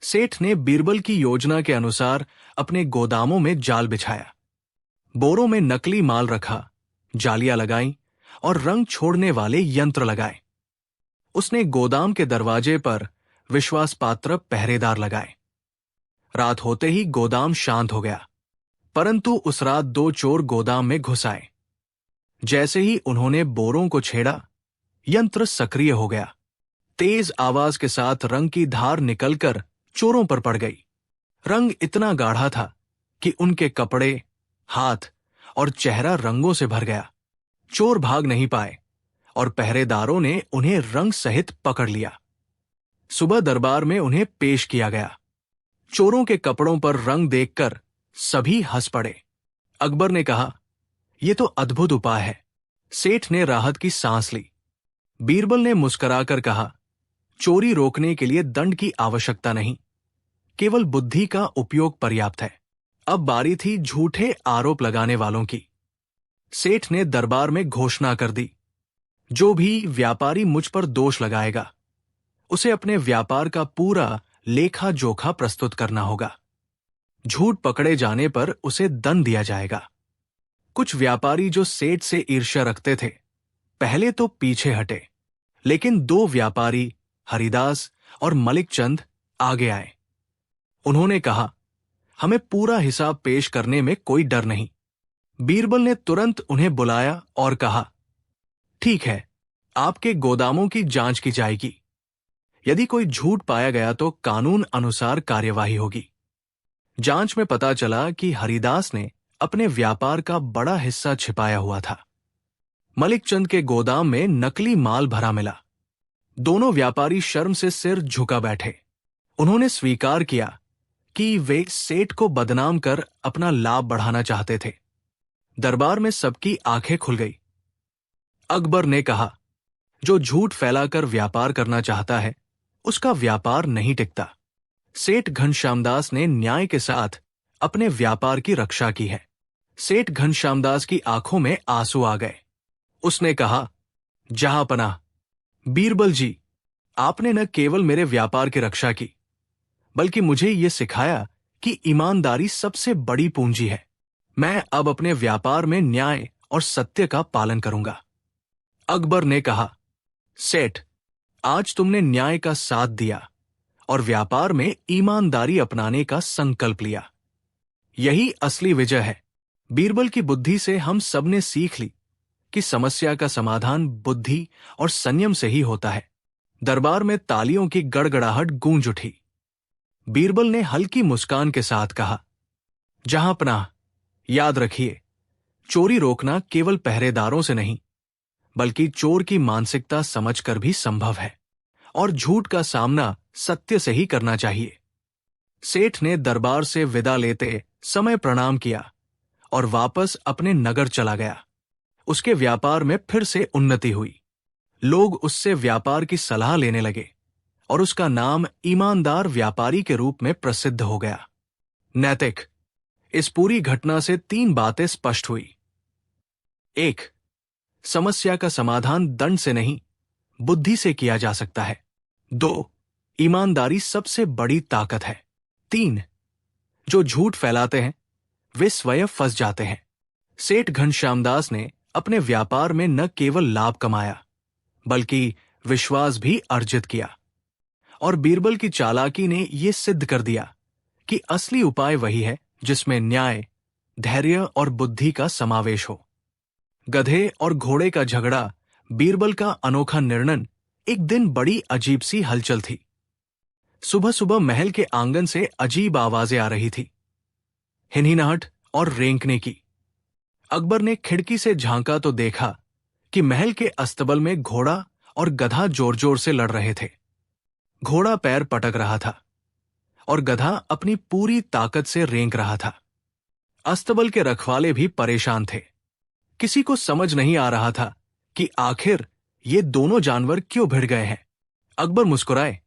सेठ ने बीरबल की योजना के अनुसार अपने गोदामों में जाल बिछाया, बोरों में नकली माल रखा, जालियां लगाईं और रंग छोड़ने वाले यंत्र लगाए। उसने गोदाम के दरवाजे पर विश्वासपात्र पहरेदार लगाए। रात होते ही गोदाम शांत हो गया, परंतु उस रात 2 चोर गोदाम में घुस आए। जैसे ही उन्होंने बोरों को छेड़ा, यंत्र सक्रिय हो गया। तेज आवाज के साथ रंग की धार निकलकर चोरों पर पड़ गई। रंग इतना गाढ़ा था कि उनके कपड़े, हाथ और चेहरा रंगों से भर गया। चोर भाग नहीं पाए और पहरेदारों ने उन्हें रंग सहित पकड़ लिया। सुबह दरबार में उन्हें पेश किया गया। चोरों के कपड़ों पर रंग देखकर सभी हंस पड़े। अकबर ने कहा, यह तो अद्भुत उपाय है। सेठ ने राहत की सांस ली। बीरबल ने मुस्कुराकर कहा, चोरी रोकने के लिए दंड की आवश्यकता नहीं, केवल बुद्धि का उपयोग पर्याप्त है। अब बारी थी झूठे आरोप लगाने वालों की। सेठ ने दरबार में घोषणा कर दी, जो भी व्यापारी मुझ पर दोष लगाएगा उसे अपने व्यापार का पूरा लेखा जोखा प्रस्तुत करना होगा। झूठ पकड़े जाने पर उसे दंड दिया जाएगा। कुछ व्यापारी जो सेठ से ईर्ष्या रखते थे, पहले तो पीछे हटे, लेकिन 2 व्यापारी, हरिदास और मलिक चंद, आगे आए। उन्होंने कहा, हमें पूरा हिसाब पेश करने में कोई डर नहीं। बीरबल ने तुरंत उन्हें बुलाया और कहा, ठीक है, आपके गोदामों की जांच की जाएगी। यदि कोई झूठ पाया गया तो कानून अनुसार कार्यवाही होगी। जांच में पता चला कि हरिदास ने अपने व्यापार का बड़ा हिस्सा छिपाया हुआ था। मलिक चंद के गोदाम में नकली माल भरा मिला। दोनों व्यापारी शर्म से सिर झुका बैठे। उन्होंने स्वीकार किया कि वे सेठ को बदनाम कर अपना लाभ बढ़ाना चाहते थे। दरबार में सबकी आंखें खुल गई। अकबर ने कहा, जो झूठ फैलाकर व्यापार करना चाहता है उसका व्यापार नहीं टिकता। सेठ घनश्यामदास ने न्याय के साथ अपने व्यापार की रक्षा की है। सेठ घनश्यामदास की आंखों में आंसू आ गए। उसने कहा, जहांपनाह, बीरबल जी, आपने न केवल मेरे व्यापार की रक्षा की, बल्कि मुझे ये सिखाया कि ईमानदारी सबसे बड़ी पूंजी है। मैं अब अपने व्यापार में न्याय और सत्य का पालन करूंगा। अकबर ने कहा, सेठ, आज तुमने न्याय का साथ दिया और व्यापार में ईमानदारी अपनाने का संकल्प लिया। यही असली विजय है। बीरबल की बुद्धि से हम सबने सीख ली कि समस्या का समाधान बुद्धि और संयम से ही होता है। दरबार में तालियों की गड़गड़ाहट गूंज उठी। बीरबल ने हल्की मुस्कान के साथ कहा, जहांपनाह, याद रखिए, चोरी रोकना केवल पहरेदारों से नहीं, बल्कि चोर की मानसिकता समझकर भी संभव है, और झूठ का सामना सत्य से ही करना चाहिए। सेठ ने दरबार से विदा लेते समय प्रणाम किया और वापस अपने नगर चला गया। उसके व्यापार में फिर से उन्नति हुई। लोग उससे व्यापार की सलाह लेने लगे और उसका नाम ईमानदार व्यापारी के रूप में प्रसिद्ध हो गया। नैतिक। इस पूरी घटना से 3 बातें स्पष्ट हुई। 1. समस्या का समाधान दंड से नहीं, बुद्धि से किया जा सकता है। 2. ईमानदारी सबसे बड़ी ताकत है। 3. जो झूठ फैलाते हैं वे स्वयं फंस जाते हैं। सेठ घनश्यामदास ने अपने व्यापार में न केवल लाभ कमाया, बल्कि विश्वास भी अर्जित किया। और बीरबल की चालाकी ने यह सिद्ध कर दिया कि असली उपाय वही है जिसमें न्याय, धैर्य और बुद्धि का समावेश हो। गधे और घोड़े का झगड़ा, बीरबल का अनोखा निर्णय। एक दिन बड़ी अजीब सी हलचल थी। सुबह सुबह महल के आंगन से अजीब आवाजें आ रही थी, हिनहिनाहट और रेंकने की। अकबर ने खिड़की से झांका तो देखा कि महल के अस्तबल में घोड़ा और गधा जोर जोर से लड़ रहे थे। घोड़ा पैर पटक रहा था और गधा अपनी पूरी ताकत से रेंक रहा था। अस्तबल के रखवाले भी परेशान थे। किसी को समझ नहीं आ रहा था कि आखिर ये दोनों जानवर क्यों भिड़ गए हैं। अकबर मुस्कुराए,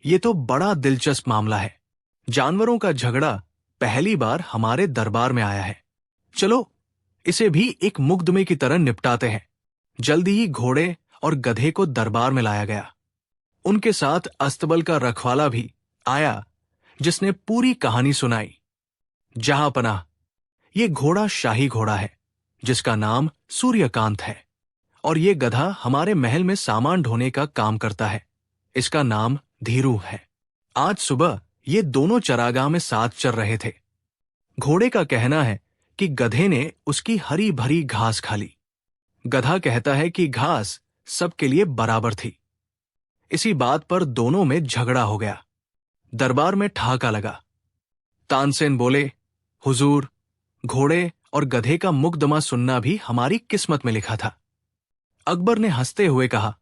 ये तो बड़ा दिलचस्प मामला है। जानवरों का झगड़ा पहली बार हमारे दरबार में आया है। चलो इसे भी एक मुकदमे की तरह निपटाते हैं। जल्दी ही घोड़े और गधे को दरबार में लाया गया। उनके साथ अस्तबल का रखवाला भी आया, जिसने पूरी कहानी सुनाई। जहांपनाह, ये घोड़ा शाही घोड़ा है जिसका नाम सूर्यकांत है, और ये गधा हमारे महल में सामान ढोने का काम करता है। इसका नाम धीरू है। आज सुबह ये दोनों चरागाह में साथ चल रहे थे। घोड़े का कहना है कि गधे ने उसकी हरी भरी घास खा ली। गधा कहता है कि घास सबके लिए बराबर थी। इसी बात पर दोनों में झगड़ा हो गया। दरबार में ठहाका लगा। तानसेन बोले, हुजूर, घोड़े और गधे का मुकदमा सुनना भी हमारी किस्मत में लिखा था। अकबर ने हंसते हुए कहा,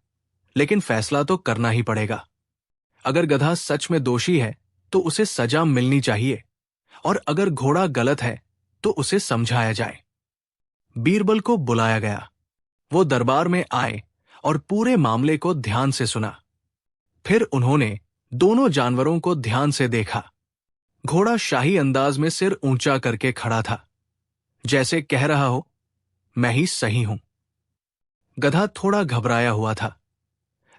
लेकिन फैसला तो करना ही पड़ेगा। अगर गधा सच में दोषी है तो उसे सजा मिलनी चाहिए, और अगर घोड़ा गलत है तो उसे समझाया जाए। बीरबल को बुलाया गया। वो दरबार में आए और पूरे मामले को ध्यान से सुना। फिर उन्होंने दोनों जानवरों को ध्यान से देखा। घोड़ा शाही अंदाज में सिर ऊंचा करके खड़ा था, जैसे कह रहा हो, मैं ही सही हूं। गधा थोड़ा घबराया हुआ था,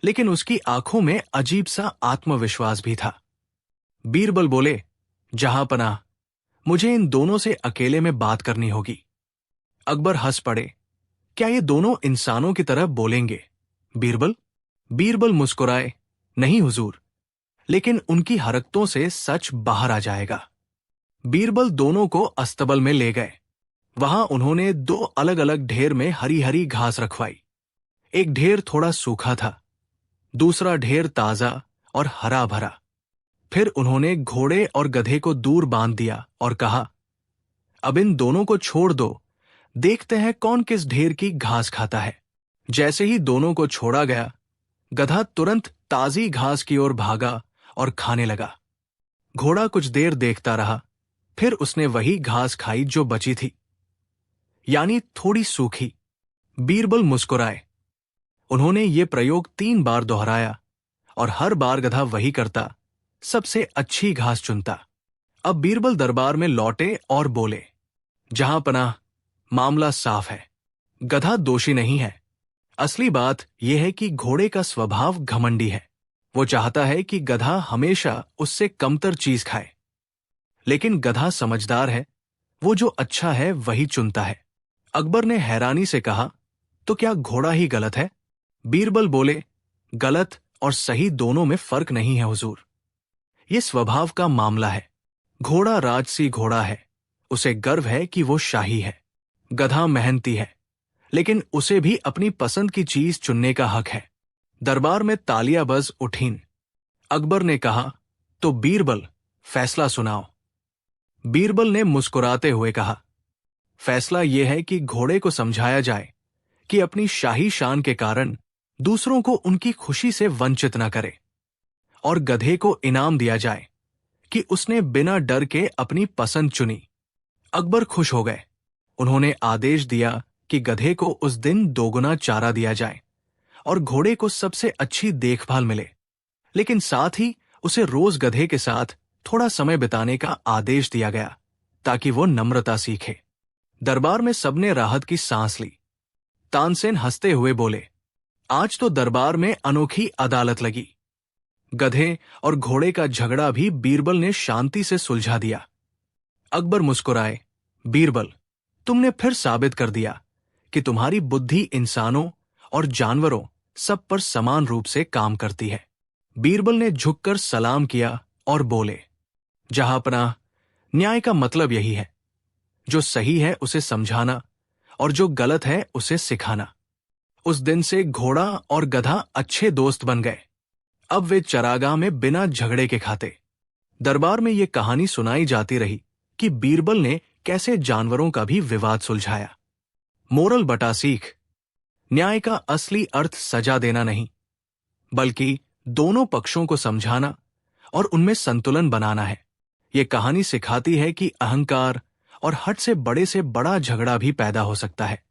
लेकिन उसकी आंखों में अजीब सा आत्मविश्वास भी था। बीरबल बोले, जहांपनाह, मुझे इन दोनों से अकेले में बात करनी होगी। अकबर हंस पड़े, क्या ये दोनों इंसानों की तरह बोलेंगे? बीरबल मुस्कुराए, नहीं हुजूर, लेकिन उनकी हरकतों से सच बाहर आ जाएगा। बीरबल दोनों को अस्तबल में ले गए। वहां उन्होंने दो अलग अलग ढेर में हरी हरी घास रखवाई। एक ढेर थोड़ा सूखा था, दूसरा ढेर ताजा और हरा भरा। फिर उन्होंने घोड़े और गधे को दूर बांध दिया और कहा, अब इन दोनों को छोड़ दो, देखते हैं कौन किस ढेर की घास खाता है। जैसे ही दोनों को छोड़ा गया, गधा तुरंत ताजी घास की ओर भागा और खाने लगा। घोड़ा कुछ देर देखता रहा, फिर उसने वही घास खाई जो बची थी, यानी थोड़ी सूखी। बीरबल मुस्कुराए। उन्होंने ये प्रयोग 3 बार दोहराया और हर बार गधा वही करता, सबसे अच्छी घास चुनता। अब बीरबल दरबार में लौटे और बोले, जहांपनाह, मामला साफ है। गधा दोषी नहीं है। असली बात यह है कि घोड़े का स्वभाव घमंडी है। वो चाहता है कि गधा हमेशा उससे कमतर चीज खाए। लेकिन गधा समझदार है, वो जो अच्छा है वही चुनता है। अकबर ने हैरानी से कहा, तो क्या घोड़ा ही गलत है? बीरबल बोले, गलत और सही दोनों में फर्क नहीं है हुजूर। ये स्वभाव का मामला है। घोड़ा राजसी घोड़ा है, उसे गर्व है कि वो शाही है। गधा मेहनती है, लेकिन उसे भी अपनी पसंद की चीज चुनने का हक है। दरबार में तालियां बज उठीं। अकबर ने कहा, तो बीरबल, फैसला सुनाओ। बीरबल ने मुस्कुराते हुए कहा, फैसला यह है कि घोड़े को समझाया जाए कि अपनी शाही शान के कारण दूसरों को उनकी खुशी से वंचित न करे, और गधे को इनाम दिया जाए कि उसने बिना डर के अपनी पसंद चुनी। अकबर खुश हो गए। उन्होंने आदेश दिया कि गधे को उस दिन 2 गुना चारा दिया जाए और घोड़े को सबसे अच्छी देखभाल मिले, लेकिन साथ ही उसे रोज गधे के साथ थोड़ा समय बिताने का आदेश दिया गया ताकि वो नम्रता सीखे। दरबार में सबने राहत की सांस ली। तानसेन हंसते हुए बोले, आज तो दरबार में अनोखी अदालत लगी। गधे और घोड़े का झगड़ा भी बीरबल ने शांति से सुलझा दिया। अकबर मुस्कुराए, बीरबल, तुमने फिर साबित कर दिया कि तुम्हारी बुद्धि इंसानों और जानवरों सब पर समान रूप से काम करती है। बीरबल ने झुककर सलाम किया और बोले, जहांपनाह, न्याय का मतलब यही है, जो सही है उसे समझाना और जो गलत है उसे सिखाना। उस दिन से घोड़ा और गधा अच्छे दोस्त बन गए। अब वे चरागाह में बिना झगड़े के खाते। दरबार में ये कहानी सुनाई जाती रही कि बीरबल ने कैसे जानवरों का भी विवाद सुलझाया। मोरल बटा सीख, न्याय का असली अर्थ सजा देना नहीं, बल्कि दोनों पक्षों को समझाना और उनमें संतुलन बनाना है। ये कहानी सिखाती है कि अहंकार और हठ से बड़ा झगड़ा भी पैदा हो सकता है,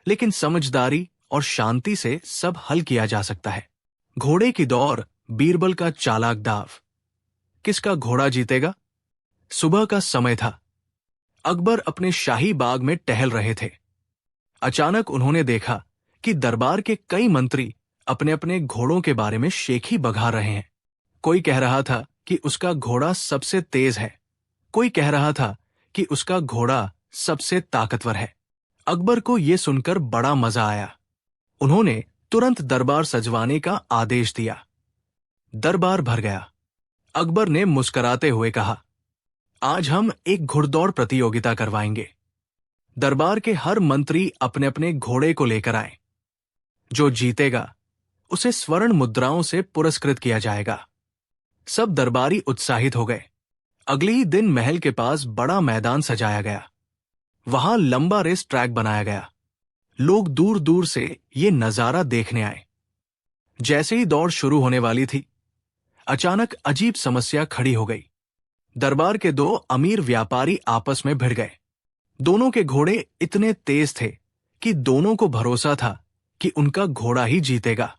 लेकिन समझदारी और शांति से सब हल किया जा सकता है। घोड़े की दौड़, बीरबल का चालाक दाव। किसका घोड़ा जीतेगा? सुबह का समय था। अकबर अपने शाही बाग में टहल रहे थे। अचानक उन्होंने देखा कि दरबार के कई मंत्री अपने अपने घोड़ों के बारे में शेखी बघा रहे हैं। कोई कह रहा था कि उसका घोड़ा सबसे तेज है, कोई कह रहा था कि उसका घोड़ा सबसे ताकतवर है। अकबर को यह सुनकर बड़ा मजा आया। उन्होंने तुरंत दरबार सजवाने का आदेश दिया। दरबार भर गया। अकबर ने मुस्कुराते हुए कहा, आज हम एक घुड़दौड़ प्रतियोगिता करवाएंगे। दरबार के हर मंत्री अपने अपने घोड़े को लेकर आए। जो जीतेगा उसे स्वर्ण मुद्राओं से पुरस्कृत किया जाएगा। सब दरबारी उत्साहित हो गए। अगले ही दिन महल के पास बड़ा मैदान सजाया गया। वहां लंबा रेस ट्रैक बनाया गया। लोग दूर दूर से ये नजारा देखने आए। जैसे ही दौड़ शुरू होने वाली थी, अचानक अजीब समस्या खड़ी हो गई। दरबार के दो अमीर व्यापारी आपस में भिड़ गए। दोनों के घोड़े इतने तेज थे कि दोनों को भरोसा था कि उनका घोड़ा ही जीतेगा।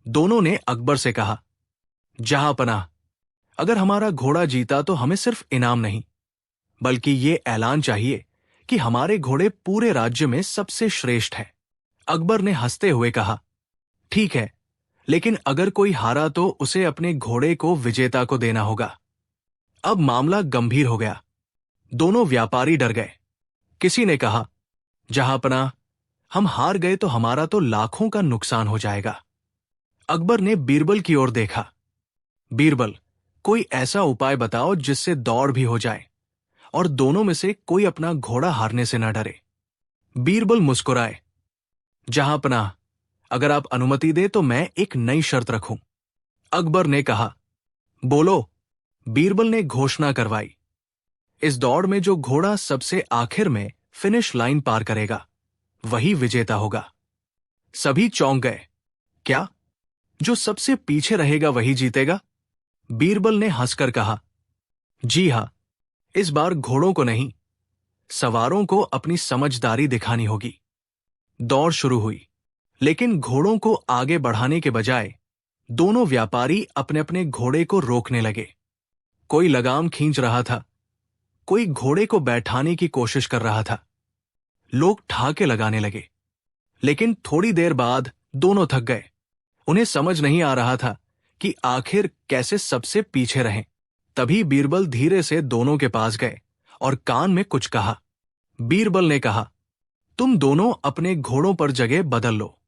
दोनों ने अकबर से कहा, जहांपनाह, अगर हमारा घोड़ा जीता तो हमें सिर्फ इनाम नहीं, बल्कि ये ऐलान चाहिए कि हमारे घोड़े पूरे राज्य में सबसे श्रेष्ठ है। अकबर ने हंसते हुए कहा, ठीक है, लेकिन अगर कोई हारा तो उसे अपने घोड़े को विजेता को देना होगा। अब मामला गंभीर हो गया। दोनों व्यापारी डर गए। किसी ने कहा, जहांपनाह, हम हार गए तो हमारा तो लाखों का नुकसान हो जाएगा। अकबर ने बीरबल की ओर देखा। बीरबल, कोई ऐसा उपाय बताओ जिससे दौड़ भी हो जाए और दोनों में से कोई अपना घोड़ा हारने से न डरे। बीरबल मुस्कुराए। जहांपनाह, अगर आप अनुमति दे तो मैं एक नई शर्त रखूं। अकबर ने कहा, बोलो। बीरबल ने घोषणा करवाई, इस दौड़ में जो घोड़ा सबसे आखिर में फिनिश लाइन पार करेगा वही विजेता होगा। सभी चौंक गए। क्या? जो सबसे पीछे रहेगा वही जीतेगा? बीरबल ने हंसकर कहा, जी हां, इस बार घोड़ों को नहीं, सवारों को अपनी समझदारी दिखानी होगी। दौड़ शुरू हुई, लेकिन घोड़ों को आगे बढ़ाने के बजाय दोनों व्यापारी अपने अपने घोड़े को रोकने लगे। कोई लगाम खींच रहा था, कोई घोड़े को बैठाने की कोशिश कर रहा था। लोग ठहाके लगाने लगे, लेकिन थोड़ी देर बाद दोनों थक गए। उन्हें समझ नहीं आ रहा था कि आखिर कैसे सबसे पीछे रहें। तभी बीरबल धीरे से दोनों के पास गए और कान में कुछ कहा। बीरबल ने कहा, तुम दोनों अपने घोड़ों पर जगह बदल लो,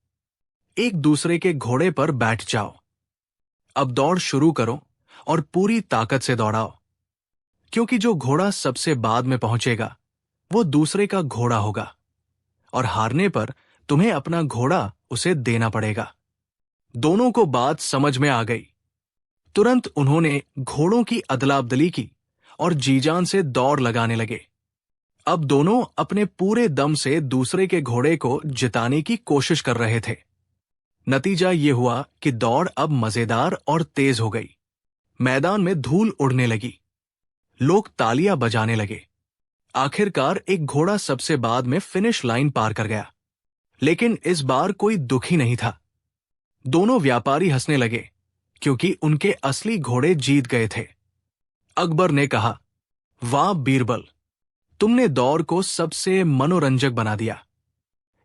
एक दूसरे के घोड़े पर बैठ जाओ। अब दौड़ शुरू करो और पूरी ताकत से दौड़ाओ, क्योंकि जो घोड़ा सबसे बाद में पहुंचेगा वो दूसरे का घोड़ा होगा और हारने पर तुम्हें अपना घोड़ा उसे देना पड़ेगा। दोनों को बात समझ में आ गई। तुरंत उन्होंने घोड़ों की अदला-बदली की और जीजान से दौड़ लगाने लगे। अब दोनों अपने पूरे दम से दूसरे के घोड़े को जिताने की कोशिश कर रहे थे। नतीजा ये हुआ कि दौड़ अब मजेदार और तेज हो गई। मैदान में धूल उड़ने लगी। लोग तालियां बजाने लगे। आखिरकार एक घोड़ा सबसे बाद में फिनिश लाइन पार कर गया, लेकिन इस बार कोई दुखी नहीं था। दोनों व्यापारी हंसने लगे क्योंकि उनके असली घोड़े जीत गए थे। अकबर ने कहा, वाह बीरबल, तुमने दौड़ को सबसे मनोरंजक बना दिया।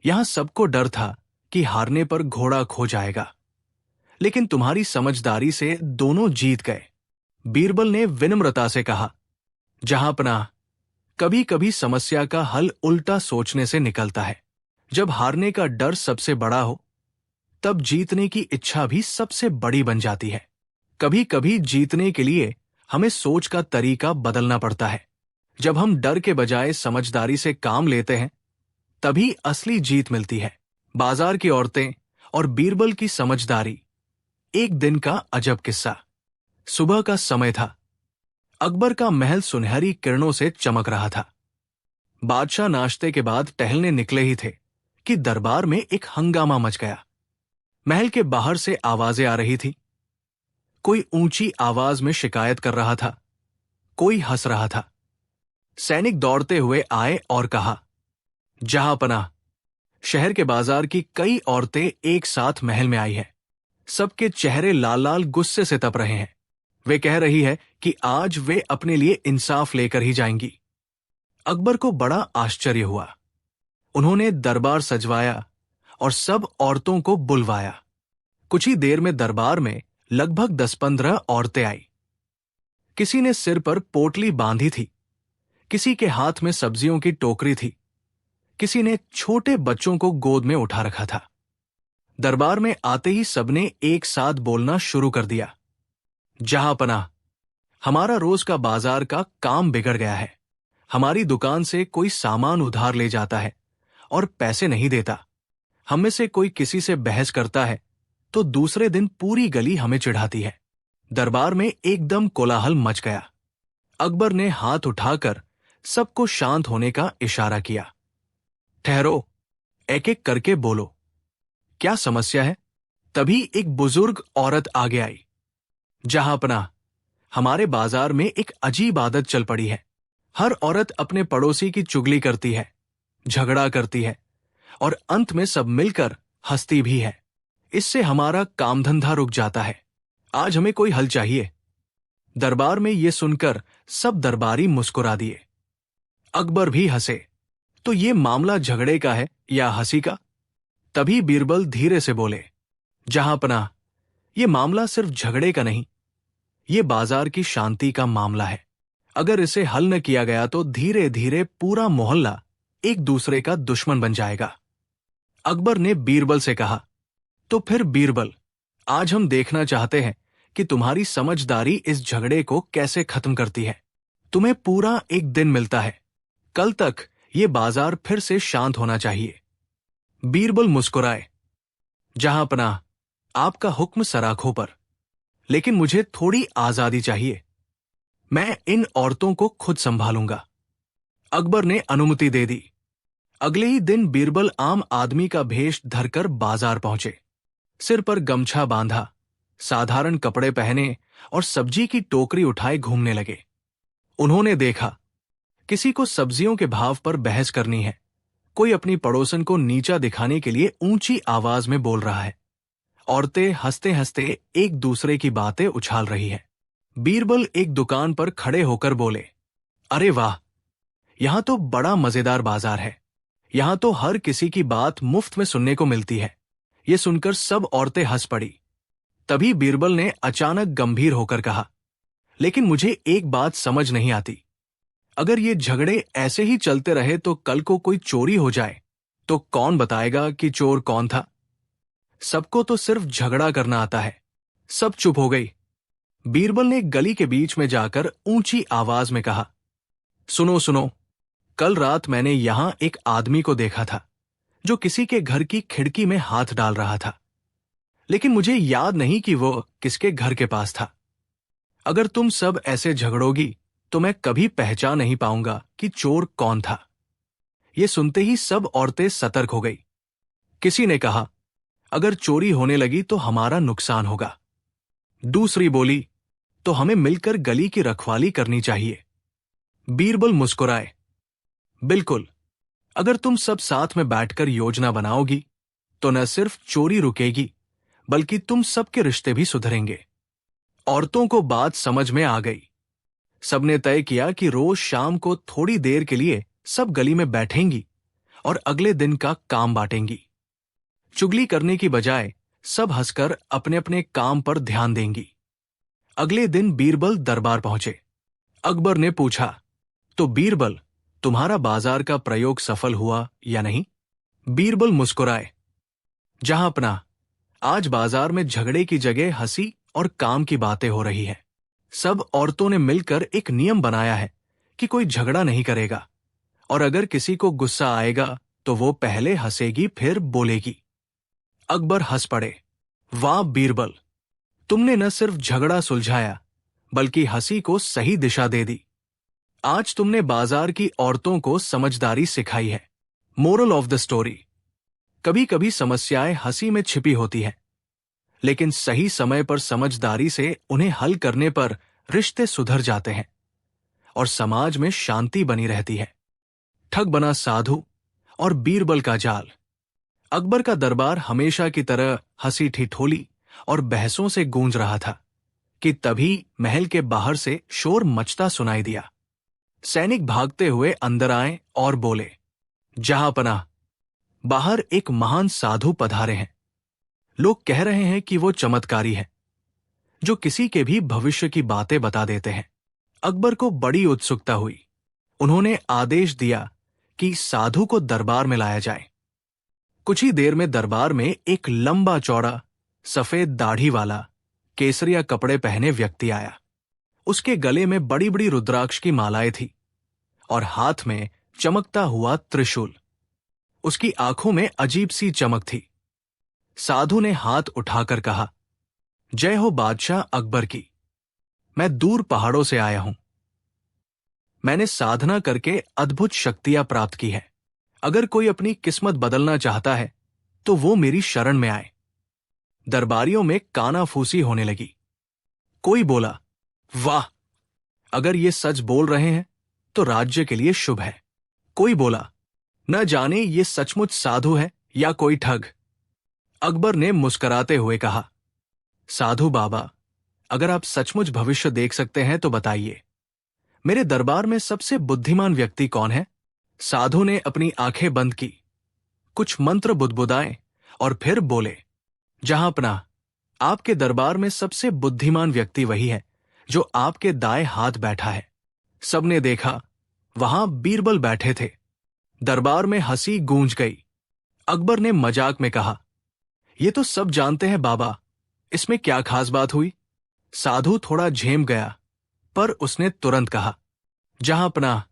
यहां सबको डर था कि हारने पर घोड़ा खो जाएगा, लेकिन तुम्हारी समझदारी से दोनों जीत गए। बीरबल ने विनम्रता से कहा, जहांपनाह, कभी कभी समस्या का हल उल्टा सोचने से निकलता है। जब हारने का डर सबसे बड़ा हो तब जीतने की इच्छा भी सबसे बड़ी बन जाती है। कभी कभी जीतने के लिए हमें सोच का तरीका बदलना पड़ता है। जब हम डर के बजाय समझदारी से काम लेते हैं, तभी असली जीत मिलती है। बाजार की औरतें और बीरबल की समझदारी। एक दिन का अजब किस्सा। सुबह का समय था। अकबर का महल सुनहरी किरणों से चमक रहा था। बादशाह नाश्ते के बाद टहलने निकले ही थे कि दरबार में एक हंगामा मच गया। महल के बाहर से आवाजें आ रही थी। कोई ऊंची आवाज में शिकायत कर रहा था, कोई हंस रहा था। सैनिक दौड़ते हुए आए और कहा, जहांपनाह, शहर के बाजार की कई औरतें एक साथ महल में आई हैं। सबके चेहरे लाल लाल गुस्से से तप रहे हैं। वे कह रही है कि आज वे अपने लिए इंसाफ लेकर ही जाएंगी। अकबर को बड़ा आश्चर्य हुआ। उन्होंने दरबार सजवाया और सब औरतों को बुलवाया। कुछ ही देर में दरबार में लगभग 10-15 औरतें आई। किसी ने सिर पर पोटली बांधी थी, किसी के हाथ में सब्जियों की टोकरी थी, किसी ने छोटे बच्चों को गोद में उठा रखा था। दरबार में आते ही सबने एक साथ बोलना शुरू कर दिया, जहांपनाह, हमारा रोज का बाजार का काम बिगड़ गया है। हमारी दुकान से कोई सामान उधार ले जाता है और पैसे नहीं देता। हम में से कोई किसी से बहस करता है तो दूसरे दिन पूरी गली हमें चिढ़ाती है। दरबार में एकदम कोलाहल मच गया। अकबर ने हाथ उठाकर सबको शांत होने का इशारा किया। ठहरो, एक एक करके बोलो, क्या समस्या है? तभी एक बुजुर्ग औरत आगे आई। जहांपनाह, हमारे बाजार में एक अजीब आदत चल पड़ी है। हर औरत अपने पड़ोसी की चुगली करती है, झगड़ा करती है और अंत में सब मिलकर हंसती भी है। इससे हमारा काम धंधा रुक जाता है। आज हमें कोई हल चाहिए। दरबार में ये सुनकर सब दरबारी मुस्कुरा दिए। अकबर भी हंसे। तो ये मामला झगड़े का है या हंसी का? तभी बीरबल धीरे से बोले, जहांपनाह, ये मामला सिर्फ झगड़े का नहीं, ये बाजार की शांति का मामला है। अगर इसे हल न किया गया तो धीरे धीरे पूरा मोहल्ला एक दूसरे का दुश्मन बन जाएगा। अकबर ने बीरबल से कहा, तो फिर बीरबल, आज हम देखना चाहते हैं कि तुम्हारी समझदारी इस झगड़े को कैसे खत्म करती है। तुम्हें पूरा एक दिन मिलता है। कल तक ये बाजार फिर से शांत होना चाहिए। बीरबल मुस्कुराए, जहांपनाह, आपका हुक्म सराखों पर, लेकिन मुझे थोड़ी आजादी चाहिए। मैं इन औरतों को खुद संभालूंगा। अकबर ने अनुमति दे दी। अगले ही दिन बीरबल आम आदमी का भेष धरकर बाजार पहुंचे। सिर पर गमछा बांधा, साधारण कपड़े पहने और सब्जी की टोकरी उठाए घूमने लगे। उन्होंने देखा, किसी को सब्जियों के भाव पर बहस करनी है, कोई अपनी पड़ोसन को नीचा दिखाने के लिए ऊंची आवाज में बोल रहा है। औरतें हंसते हंसते एक दूसरे की बातें उछाल रही है। बीरबल एक दुकान पर खड़े होकर बोले, अरे वाह, यहां तो बड़ा मजेदार बाजार है। यहां तो हर किसी की बात मुफ्त में सुनने को मिलती है। ये सुनकर सब औरतें हंस पड़ी। तभी बीरबल ने अचानक गंभीर होकर कहा, लेकिन मुझे एक बात समझ नहीं आती। अगर ये झगड़े ऐसे ही चलते रहे तो कल को कोई चोरी हो जाए तो कौन बताएगा कि चोर कौन था? सबको तो सिर्फ झगड़ा करना आता है। सब चुप हो गई। बीरबल ने गली के बीच में जाकर ऊंची आवाज में कहा, सुनो सुनो, कल रात मैंने यहां एक आदमी को देखा था जो किसी के घर की खिड़की में हाथ डाल रहा था, लेकिन मुझे याद नहीं कि वो किसके घर के पास था। अगर तुम सब ऐसे झगड़ोगी तो मैं कभी पहचान नहीं पाऊंगा कि चोर कौन था। ये सुनते ही सब औरतें सतर्क हो गई। किसी ने कहा, अगर चोरी होने लगी तो हमारा नुकसान होगा। दूसरी बोली, तो हमें मिलकर गली की रखवाली करनी चाहिए। बीरबल मुस्कुराए, बिल्कुल, अगर तुम सब साथ में बैठकर योजना बनाओगी तो न सिर्फ चोरी रुकेगी बल्कि तुम सबके रिश्ते भी सुधरेंगे। औरतों को बात समझ में आ गई। सबने तय किया कि रोज शाम को थोड़ी देर के लिए सब गली में बैठेंगी और अगले दिन का काम बांटेंगी। चुगली करने की बजाय सब हंसकर अपने अपने काम पर ध्यान देंगी। अगले दिन बीरबल दरबार पहुंचे। अकबर ने पूछा, तो बीरबल, तुम्हारा बाजार का प्रयोग सफल हुआ या नहीं? बीरबल मुस्कुराए, जहांपनाह, आज बाजार में झगड़े की जगह हंसी और काम की बातें हो रही है। सब औरतों ने मिलकर एक नियम बनाया है कि कोई झगड़ा नहीं करेगा, और अगर किसी को गुस्सा आएगा तो वो पहले हंसेगी फिर बोलेगी। अकबर हंस पड़े। वाह बीरबल, तुमने न सिर्फ झगड़ा सुलझाया बल्कि हंसी को सही दिशा दे दी। आज तुमने बाजार की औरतों को समझदारी सिखाई है। मोरल ऑफ द स्टोरी, कभी कभी समस्याएं हंसी में छिपी होती हैं, लेकिन सही समय पर समझदारी से उन्हें हल करने पर रिश्ते सुधर जाते हैं और समाज में शांति बनी रहती है। ठग बना साधु और बीरबल का जाल। अकबर का दरबार हमेशा की तरह हंसी ठिठोली और बहसों से गूंज रहा था कि तभी महल के बाहर से शोर मचता सुनाई दिया। सैनिक भागते हुए अंदर आए और बोले, जहांपनाह, बाहर एक महान साधु पधारे हैं। लोग कह रहे हैं कि वो चमत्कारी है, जो किसी के भी भविष्य की बातें बता देते हैं। अकबर को बड़ी उत्सुकता हुई। उन्होंने आदेश दिया कि साधु को दरबार में लाया जाए। कुछ ही देर में दरबार में एक लंबा चौड़ा सफेद दाढ़ी वाला केसरिया कपड़े पहने व्यक्ति आया। उसके गले में बड़ी बड़ी रुद्राक्ष की मालाएं थी और हाथ में चमकता हुआ त्रिशूल। उसकी आंखों में अजीब सी चमक थी। साधु ने हाथ उठाकर कहा, जय हो बादशाह अकबर की। मैं दूर पहाड़ों से आया हूं। मैंने साधना करके अद्भुत शक्तियां प्राप्त की है। अगर कोई अपनी किस्मत बदलना चाहता है तो वो मेरी शरण में आए। दरबारियों में कानाफूसी होने लगी। कोई बोला, वाह, अगर ये सच बोल रहे हैं तो राज्य के लिए शुभ है। कोई बोला, न जाने ये सचमुच साधु है या कोई ठग। अकबर ने मुस्कुराते हुए कहा, साधु बाबा, अगर आप सचमुच भविष्य देख सकते हैं तो बताइए, मेरे दरबार में सबसे बुद्धिमान व्यक्ति कौन है? साधु ने अपनी आंखें बंद की, कुछ मंत्र बुदबुदाए और फिर बोले, जहांपनाह, आपके दरबार में सबसे बुद्धिमान व्यक्ति वही है जो आपके दाएं हाथ बैठा है। सबने देखा, वहां बीरबल बैठे थे। दरबार में हंसी गूंज गई। अकबर ने मजाक में कहा, ये तो सब जानते हैं बाबा, इसमें क्या खास बात हुई? साधु थोड़ा झेम गया, पर उसने तुरंत कहा, जहांपनाह,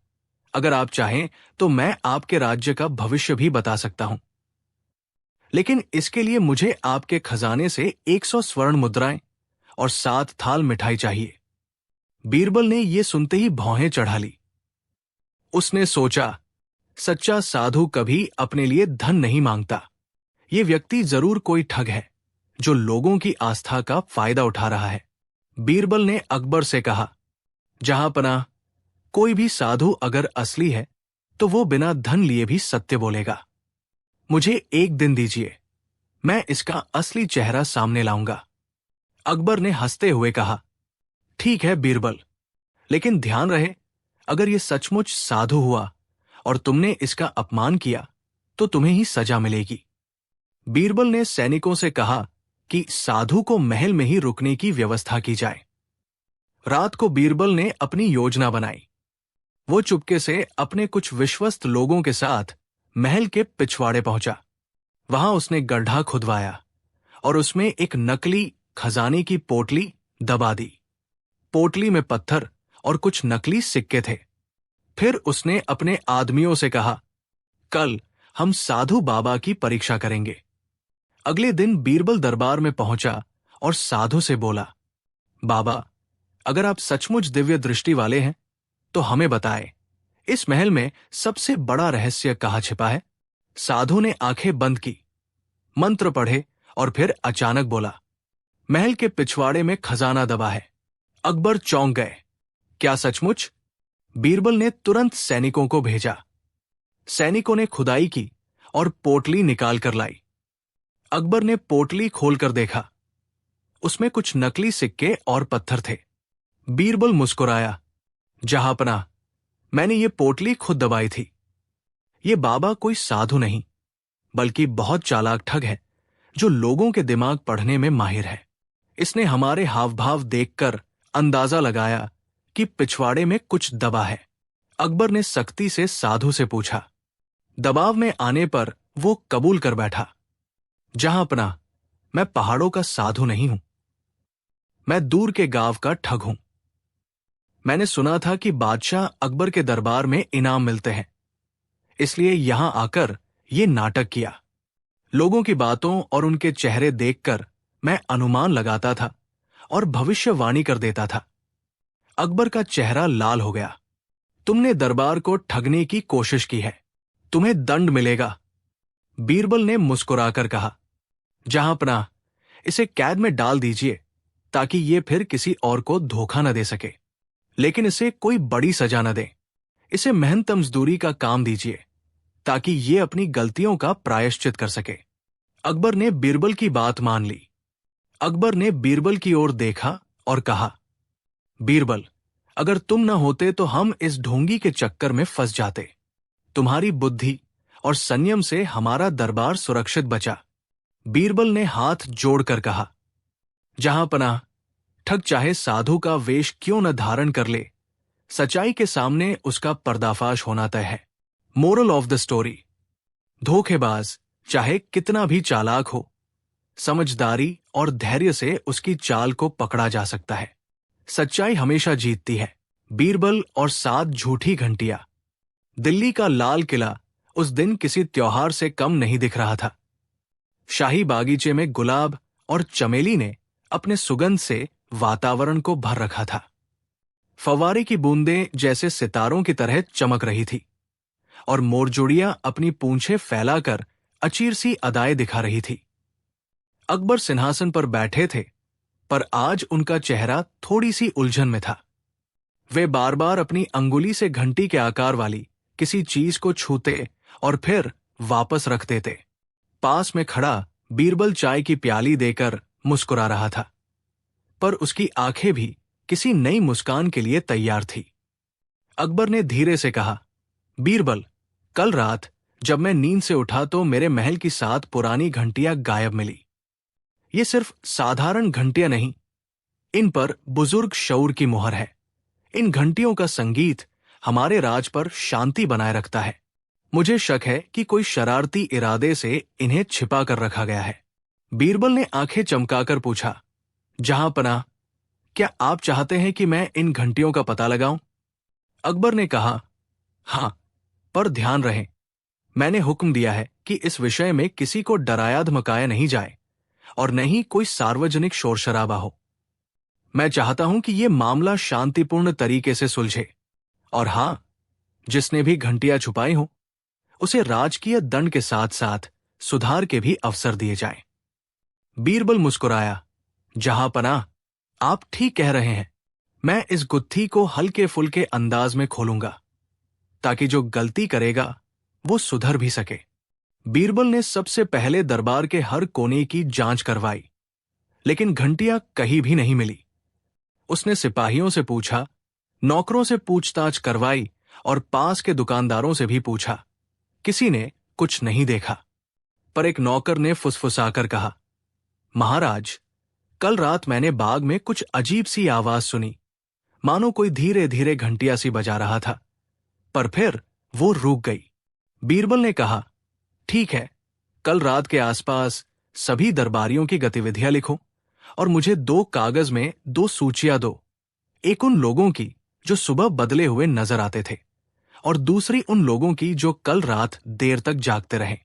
अगर आप चाहें तो मैं आपके राज्य का भविष्य भी बता सकता हूं, लेकिन इसके लिए मुझे आपके खजाने से 100 स्वर्ण मुद्राएं और 7 थाल मिठाई चाहिए। बीरबल ने यह सुनते ही भौहें चढ़ा ली। उसने सोचा, सच्चा साधु कभी अपने लिए धन नहीं मांगता। ये व्यक्ति जरूर कोई ठग है जो लोगों की आस्था का फायदा उठा रहा है। बीरबल ने अकबर से कहा, जहांपनाह, कोई भी साधु अगर असली है तो वो बिना धन लिए भी सत्य बोलेगा। मुझे 1 दिन दीजिए, मैं इसका असली चेहरा सामने लाऊंगा। अकबर ने हंसते हुए कहा, ठीक है बीरबल, लेकिन ध्यान रहे, अगर ये सचमुच साधु हुआ और तुमने इसका अपमान किया तो तुम्हें ही सजा मिलेगी। बीरबल ने सैनिकों से कहा कि साधु को महल में ही रुकने की व्यवस्था की जाए। रात को बीरबल ने अपनी योजना बनाई। वो चुपके से अपने कुछ विश्वस्त लोगों के साथ महल के पिछवाड़े पहुंचा। वहां उसने गड्ढा खुदवाया और उसमें एक नकली खजाने की पोटली दबा दी। पोटली में पत्थर और कुछ नकली सिक्के थे। फिर उसने अपने आदमियों से कहा, कल हम साधु बाबा की परीक्षा करेंगे। अगले दिन बीरबल दरबार में पहुंचा और साधु से बोला, बाबा, अगर आप सचमुच दिव्य दृष्टि वाले हैं तो हमें बताएं, इस महल में सबसे बड़ा रहस्य कहाँ छिपा है? साधु ने आंखें बंद की, मंत्र पढ़े और फिर अचानक बोला, महल के पिछवाड़े में खजाना दबा है। अकबर चौंक गए। क्या सचमुच? बीरबल ने तुरंत सैनिकों को भेजा। सैनिकों ने खुदाई की और पोटली निकाल कर लाई। अकबर ने पोटली खोलकर देखा। उसमें कुछ नकली सिक्के और पत्थर थे। बीरबल मुस्कुराया, जहांपनाह, मैंने ये पोटली खुद दबाई थी। ये बाबा कोई साधु नहीं, बल्कि बहुत चालाक ठग है जो लोगों के दिमाग पढ़ने में माहिर है। इसने हमारे हाव भाव देखकर अंदाजा लगाया कि पिछवाड़े में कुछ दबा है। अकबर ने सख्ती से साधु से पूछा। दबाव में आने पर वो कबूल कर बैठा, जहांपनाह, मैं पहाड़ों का साधु नहीं हूं, मैं दूर के गांव का ठग हूं। मैंने सुना था कि बादशाह अकबर के दरबार में इनाम मिलते हैं, इसलिए यहां आकर ये नाटक किया। लोगों की बातों और उनके चेहरे देखकर मैं अनुमान लगाता था और भविष्यवाणी कर देता था। अकबर का चेहरा लाल हो गया। तुमने दरबार को ठगने की कोशिश की है, तुम्हें दंड मिलेगा, बीरबल ने मुस्कुराकर कहा। जहांपनाह, इसे कैद में डाल दीजिए ताकि ये फिर किसी और को धोखा न दे सके, लेकिन इसे कोई बड़ी सजा न दे। इसे मेहनत मजदूरी का काम दीजिए ताकि ये अपनी गलतियों का प्रायश्चित कर सके। अकबर ने बीरबल की बात मान ली। अकबर ने बीरबल की ओर देखा और कहा, बीरबल, अगर तुम न होते तो हम इस ढोंगी के चक्कर में फंस जाते। तुम्हारी बुद्धि और संयम से हमारा दरबार सुरक्षित बचा। बीरबल ने हाथ जोड़कर कहा, जहांपनाह, ठग चाहे साधु का वेश क्यों न धारण कर ले, सच्चाई के सामने उसका पर्दाफाश होना तय है। मोरल ऑफ द स्टोरी: धोखेबाज चाहे कितना भी चालाक हो, समझदारी और धैर्य से उसकी चाल को पकड़ा जा सकता है। सच्चाई हमेशा जीतती है। बीरबल और 7 झूठी घंटियां। दिल्ली का लाल किला उस दिन किसी त्योहार से कम नहीं दिख रहा था। शाही बागीचे में गुलाब और चमेली ने अपने सुगंध से वातावरण को भर रखा था। फव्वारे की बूंदें जैसे सितारों की तरह चमक रही थी और मोरजुड़ियां अपनी पूंछें फैलाकर अचीर सी अदाएं दिखा रही थी। अकबर सिंहासन पर बैठे थे, पर आज उनका चेहरा थोड़ी सी उलझन में था। वे बार बार अपनी अंगुली से घंटी के आकार वाली किसी चीज को छूते और फिर वापस रख देते। पास में खड़ा बीरबल चाय की प्याली देकर मुस्कुरा रहा था, पर उसकी आंखें भी किसी नई मुस्कान के लिए तैयार थी। अकबर ने धीरे से कहा, बीरबल, कल रात जब मैं नींद से उठा तो मेरे महल की 7 पुरानी घंटियां गायब मिली। ये सिर्फ साधारण घंटियां नहीं, इन पर बुजुर्ग शऊर की मुहर है। इन घंटियों का संगीत हमारे राज पर शांति बनाए रखता है। मुझे शक है कि कोई शरारती इरादे से इन्हें छिपा कर रखा गया है। बीरबल ने आंखें चमकाकर पूछा, जहांपनाह, क्या आप चाहते हैं कि मैं इन घंटियों का पता लगाऊं? अकबर ने कहा, हां, पर ध्यान रहे, मैंने हुक्म दिया है कि इस विषय में किसी को डराया धमकाया नहीं जाए और न ही कोई सार्वजनिक शोर शराबा हो। मैं चाहता हूं कि यह मामला शांतिपूर्ण तरीके से सुलझे, और हां, जिसने भी घंटियां छुपाई हो उसे राजकीय दंड के साथ साथ सुधार के भी अवसर दिए जाएं। बीरबल मुस्कुराया, जहांपनाह, आप ठीक कह रहे हैं। मैं इस गुत्थी को हल्के फुल्के अंदाज में खोलूंगा ताकि जो गलती करेगा वो सुधर भी सके। बीरबल ने सबसे पहले दरबार के हर कोने की जांच करवाई, लेकिन घंटियां कहीं भी नहीं मिली। उसने सिपाहियों से पूछा, नौकरों से पूछताछ करवाई और पास के दुकानदारों से भी पूछा। किसी ने कुछ नहीं देखा, पर एक नौकर ने फुसफुसाकर कहा, महाराज, कल रात मैंने बाग में कुछ अजीब सी आवाज सुनी, मानो कोई धीरे धीरे घंटियां सी बजा रहा था, पर फिर वो रुक गई। बीरबल ने कहा, ठीक है, कल रात के आसपास सभी दरबारियों की गतिविधियां लिखो और मुझे 2 कागज में 2 सूचियां दो। एक उन लोगों की जो सुबह बदले हुए नजर आते थे और दूसरी उन लोगों की जो कल रात देर तक जागते रहे।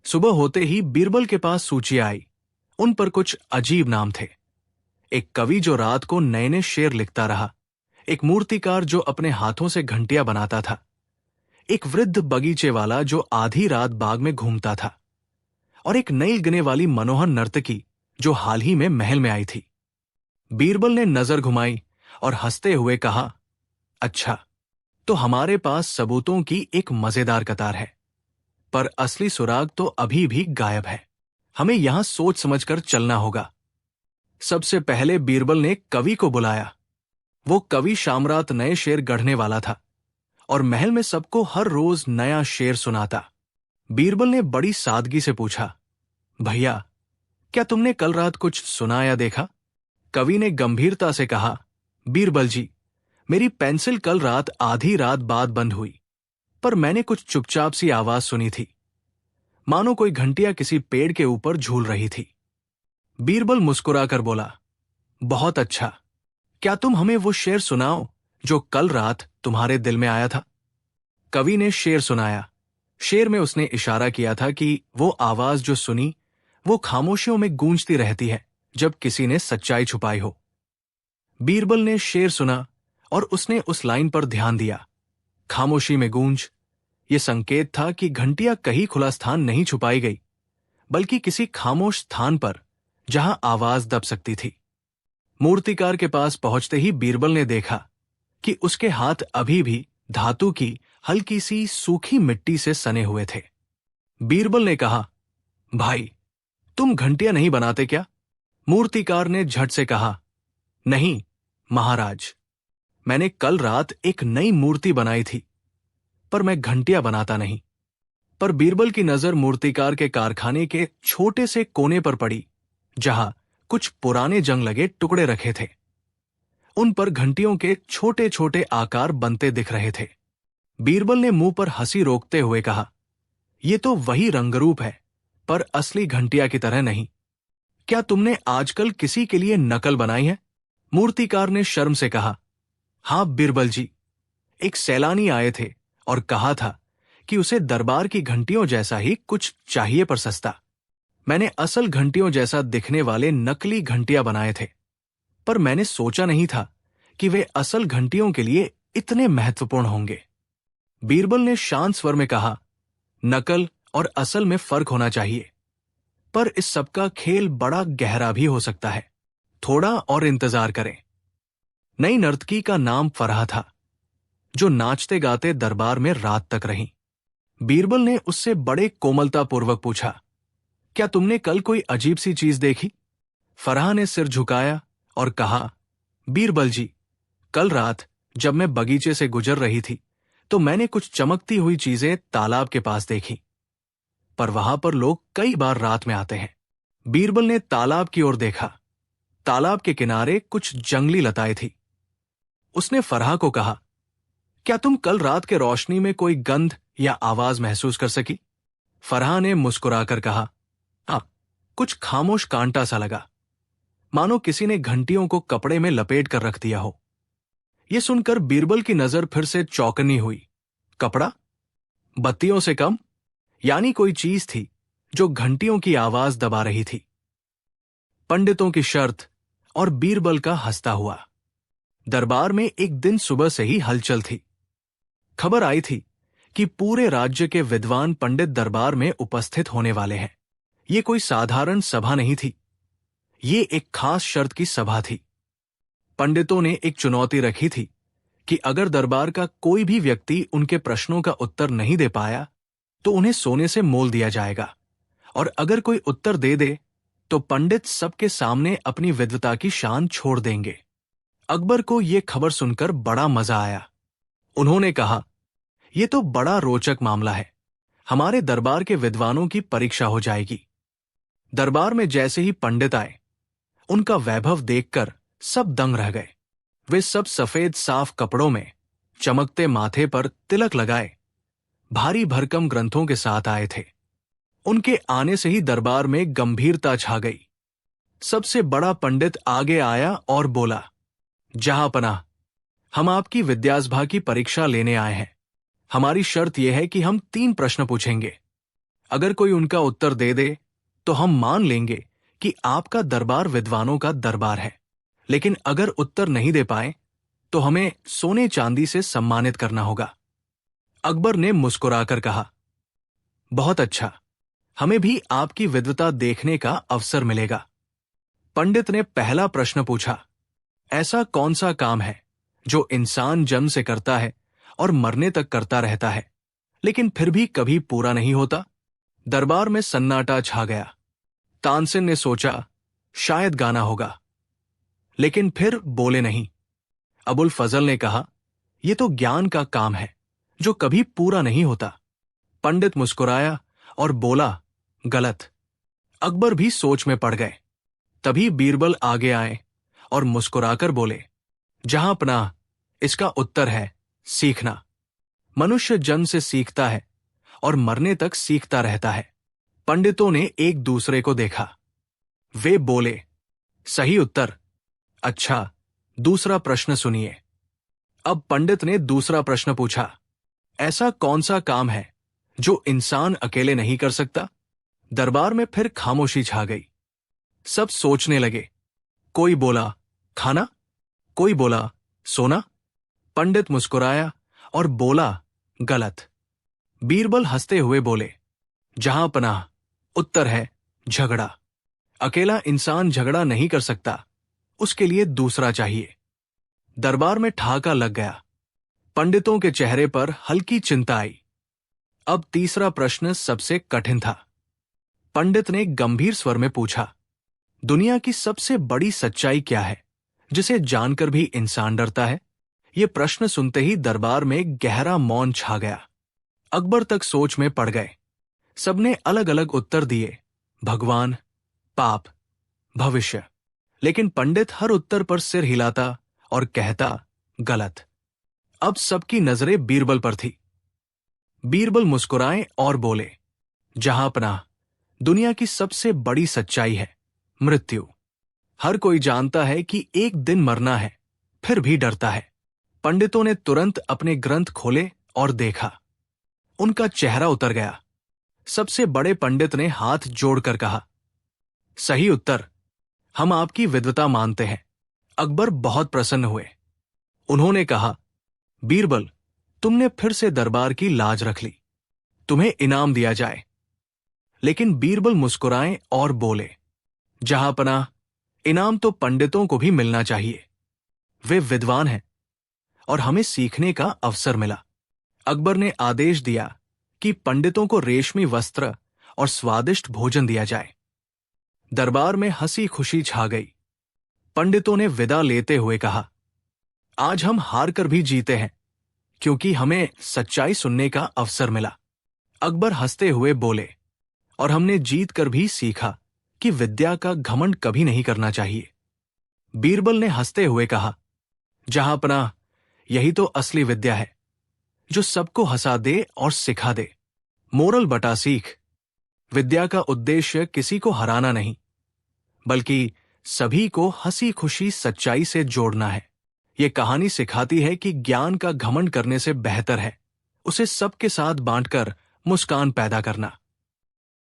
सुबह होते ही बीरबल के पास सूचियां आई। उन पर कुछ अजीब नाम थे। एक कवि जो रात को नए नए शेर लिखता रहा, एक मूर्तिकार जो अपने हाथों से घंटियां बनाता था, एक वृद्ध बगीचे वाला जो आधी रात बाग में घूमता था, और एक नई गिने वाली मनोहर नर्तकी जो हाल ही में महल में आई थी। बीरबल ने नजर घुमाई और हंसते हुए कहा, अच्छा, तो हमारे पास सबूतों की एक मजेदार कतार है, पर असली सुराग तो अभी भी गायब है। हमें यहां सोच समझकर चलना होगा। सबसे पहले बीरबल ने कवि को बुलाया। वो कवि शामरात नए शेर गढ़ने वाला था और महल में सबको हर रोज नया शेर सुनाता। बीरबल ने बड़ी सादगी से पूछा, भैया, क्या तुमने कल रात कुछ सुना या देखा? कवि ने गंभीरता से कहा, बीरबल जी, मेरी पेंसिल कल रात आधी रात बाद बंद हुई, पर मैंने कुछ चुपचाप सी आवाज सुनी थी, मानो कोई घंटियां किसी पेड़ के ऊपर झूल रही थी। बीरबल मुस्कुराकर बोला, बहुत अच्छा। क्या तुम हमें वो शेर सुनाओ जो कल रात तुम्हारे दिल में आया था? कवि ने शेर सुनाया। शेर में उसने इशारा किया था कि वो आवाज जो सुनी वो खामोशियों में गूंजती रहती है जब किसी ने सच्चाई छुपाई हो। बीरबल ने शेर सुना और उसने उस लाइन पर ध्यान दिया, खामोशी में गूंज। ये संकेत था कि घंटियां कहीं खुला स्थान नहीं छुपाई गई, बल्कि किसी खामोश स्थान पर जहां आवाज दब सकती थी। मूर्तिकार के पास पहुंचते ही बीरबल ने देखा कि उसके हाथ अभी भी धातु की हल्की सी सूखी मिट्टी से सने हुए थे। बीरबल ने कहा, भाई, तुम घंटियां नहीं बनाते क्या? मूर्तिकार ने झट से कहा, नहीं महाराज, मैंने कल रात एक नई मूर्ति बनाई थी, पर मैं घंटियां बनाता नहीं। पर बीरबल की नजर मूर्तिकार के कारखाने के छोटे से कोने पर पड़ी, जहां कुछ पुराने जंग लगे टुकड़े रखे थे। उन पर घंटियों के छोटे छोटे आकार बनते दिख रहे थे। बीरबल ने मुंह पर हंसी रोकते हुए कहा, यह तो वही रंगरूप है, पर असली घंटिया की तरह नहीं। क्या तुमने आजकल किसी के लिए नकल बनाई है? मूर्तिकार ने शर्म से कहा, हां बीरबल जी, एक सैलानी आए थे और कहा था कि उसे दरबार की घंटियों जैसा ही कुछ चाहिए, पर सस्ता। मैंने असल घंटियों जैसा दिखने वाले नकली घंटियां बनाए थे, पर मैंने सोचा नहीं था कि वे असल घंटियों के लिए इतने महत्वपूर्ण होंगे। बीरबल ने शांत स्वर में कहा, नकल और असल में फर्क होना चाहिए, पर इस सबका खेल बड़ा गहरा भी हो सकता है। थोड़ा और इंतजार करें। नई नर्तकी का नाम फराह था, जो नाचते गाते दरबार में रात तक रही। बीरबल ने उससे बड़े कोमलतापूर्वक पूछा, क्या तुमने कल कोई अजीब सी चीज देखी? फराह ने सिर झुकाया और कहा, बीरबल जी, कल रात जब मैं बगीचे से गुजर रही थी तो मैंने कुछ चमकती हुई चीजें तालाब के पास देखी, पर वहां पर लोग कई बार रात में आते हैं। बीरबल ने तालाब की ओर देखा। तालाब के किनारे कुछ जंगली लताएं थी। उसने फराह को कहा, क्या तुम कल रात के रोशनी में कोई गंध या आवाज महसूस कर सकी? फराह ने मुस्कुराकर कहा, हाँ, कुछ खामोश कांटा सा लगा, मानो किसी ने घंटियों को कपड़े में लपेट कर रख दिया हो। यह सुनकर बीरबल की नजर फिर से चौकनी हुई। कपड़ा? बत्तियों से कम? यानी कोई चीज थी जो घंटियों की आवाज दबा रही थी। पंडितों की शर्त और बीरबल का हंसता हुआ। दरबार में एक दिन सुबह से ही हलचल थी। खबर आई थी कि पूरे राज्य के विद्वान पंडित दरबार में उपस्थित होने वाले हैं। ये कोई साधारण सभा नहीं थी, ये एक खास शर्त की सभा थी। पंडितों ने एक चुनौती रखी थी कि अगर दरबार का कोई भी व्यक्ति उनके प्रश्नों का उत्तर नहीं दे पाया तो उन्हें सोने से मोल दिया जाएगा, और अगर कोई उत्तर दे दे तो पंडित सबके सामने अपनी विद्वता की शान छोड़ देंगे। अकबर को यह खबर सुनकर बड़ा मजा आया। उन्होंने कहा, यह तो बड़ा रोचक मामला है, हमारे दरबार के विद्वानों की परीक्षा हो जाएगी। दरबार में जैसे ही पंडित आए, उनका वैभव देखकर सब दंग रह गए। वे सब सफेद साफ कपड़ों में, चमकते माथे पर तिलक लगाए, भारी भरकम ग्रंथों के साथ आए थे। उनके आने से ही दरबार में गंभीरता छा गई। सबसे बड़ा पंडित आगे आया और बोला, जहांपनाह, हम आपकी विद्यासभा की परीक्षा लेने आए हैं। हमारी शर्त यह है कि हम 3 प्रश्न पूछेंगे। अगर कोई उनका उत्तर दे दे तो हम मान लेंगे कि आपका दरबार विद्वानों का दरबार है, लेकिन अगर उत्तर नहीं दे पाए तो हमें सोने चांदी से सम्मानित करना होगा। अकबर ने मुस्कुराकर कहा, बहुत अच्छा, हमें भी आपकी विद्वता देखने का अवसर मिलेगा। पंडित ने पहला प्रश्न पूछा, ऐसा कौन सा काम है जो इंसान जन्म से करता है और मरने तक करता रहता है, लेकिन फिर भी कभी पूरा नहीं होता? दरबार में सन्नाटा छा गया। तानसेन ने सोचा, शायद गाना होगा, लेकिन फिर बोले नहीं। अबुल फजल ने कहा, यह तो ज्ञान का काम है जो कभी पूरा नहीं होता। पंडित मुस्कुराया और बोला, गलत। अकबर भी सोच में पड़ गए। तभी बीरबल आगे आए और मुस्कुराकर बोले, जहांपनाह, इसका उत्तर है सीखना। मनुष्य जन्म से सीखता है और मरने तक सीखता रहता है। पंडितों ने एक दूसरे को देखा। वे बोले, सही उत्तर। अच्छा, दूसरा प्रश्न सुनिए। अब पंडित ने दूसरा प्रश्न पूछा, ऐसा कौन सा काम है जो इंसान अकेले नहीं कर सकता? दरबार में फिर खामोशी छा गई। सब सोचने लगे। कोई बोला खाना, कोई बोला सोना। पंडित मुस्कुराया और बोला, गलत। बीरबल हंसते हुए बोले, जहां पनाह, उत्तर है झगड़ा। अकेला इंसान झगड़ा नहीं कर सकता, उसके लिए दूसरा चाहिए। दरबार में ठहाका लग गया। पंडितों के चेहरे पर हल्की चिंता आई। अब तीसरा प्रश्न सबसे कठिन था। पंडित ने गंभीर स्वर में पूछा, दुनिया की सबसे बड़ी सच्चाई क्या है जिसे जानकर भी इंसान डरता है? ये प्रश्न सुनते ही दरबार में गहरा मौन छा गया। अकबर तक सोच में पड़ गए। सबने अलग अलग उत्तर दिए, भगवान, पाप, भविष्य। लेकिन पंडित हर उत्तर पर सिर हिलाता और कहता, गलत। अब सबकी नजरें बीरबल पर थी। बीरबल मुस्कुराए और बोले, जहां पनाह, दुनिया की सबसे बड़ी सच्चाई है मृत्यु। हर कोई जानता है कि एक दिन मरना है, फिर भी डरता है। पंडितों ने तुरंत अपने ग्रंथ खोले और देखा। उनका चेहरा उतर गया। सबसे बड़े पंडित ने हाथ जोड़कर कहा, सही उत्तर। हम आपकी विद्वता मानते हैं। अकबर बहुत प्रसन्न हुए। उन्होंने कहा, बीरबल, तुमने फिर से दरबार की लाज रख ली। तुम्हें इनाम दिया जाए। लेकिन बीरबल मुस्कुराए और बोले, जहां पनाह, इनाम तो पंडितों को भी मिलना चाहिए। वे विद्वान हैं और हमें सीखने का अवसर मिला। अकबर ने आदेश दिया कि पंडितों को रेशमी वस्त्र और स्वादिष्ट भोजन दिया जाए। दरबार में हंसी खुशी छा गई। पंडितों ने विदा लेते हुए कहा, आज हम हार कर भी जीते हैं क्योंकि हमें सच्चाई सुनने का अवसर मिला। अकबर हंसते हुए बोले, और हमने जीत कर भी सीखा कि विद्या का घमंड कभी नहीं करना चाहिए। बीरबल ने हंसते हुए कहा, जहां पनाह, यही तो असली विद्या है जो सबको हंसा दे और सिखा दे। मोरल बटा सीख। विद्या का उद्देश्य किसी को हराना नहीं, बल्कि सभी को हंसी खुशी सच्चाई से जोड़ना है। यह कहानी सिखाती है कि ज्ञान का घमंड करने से बेहतर है उसे सबके साथ बांटकर मुस्कान पैदा करना।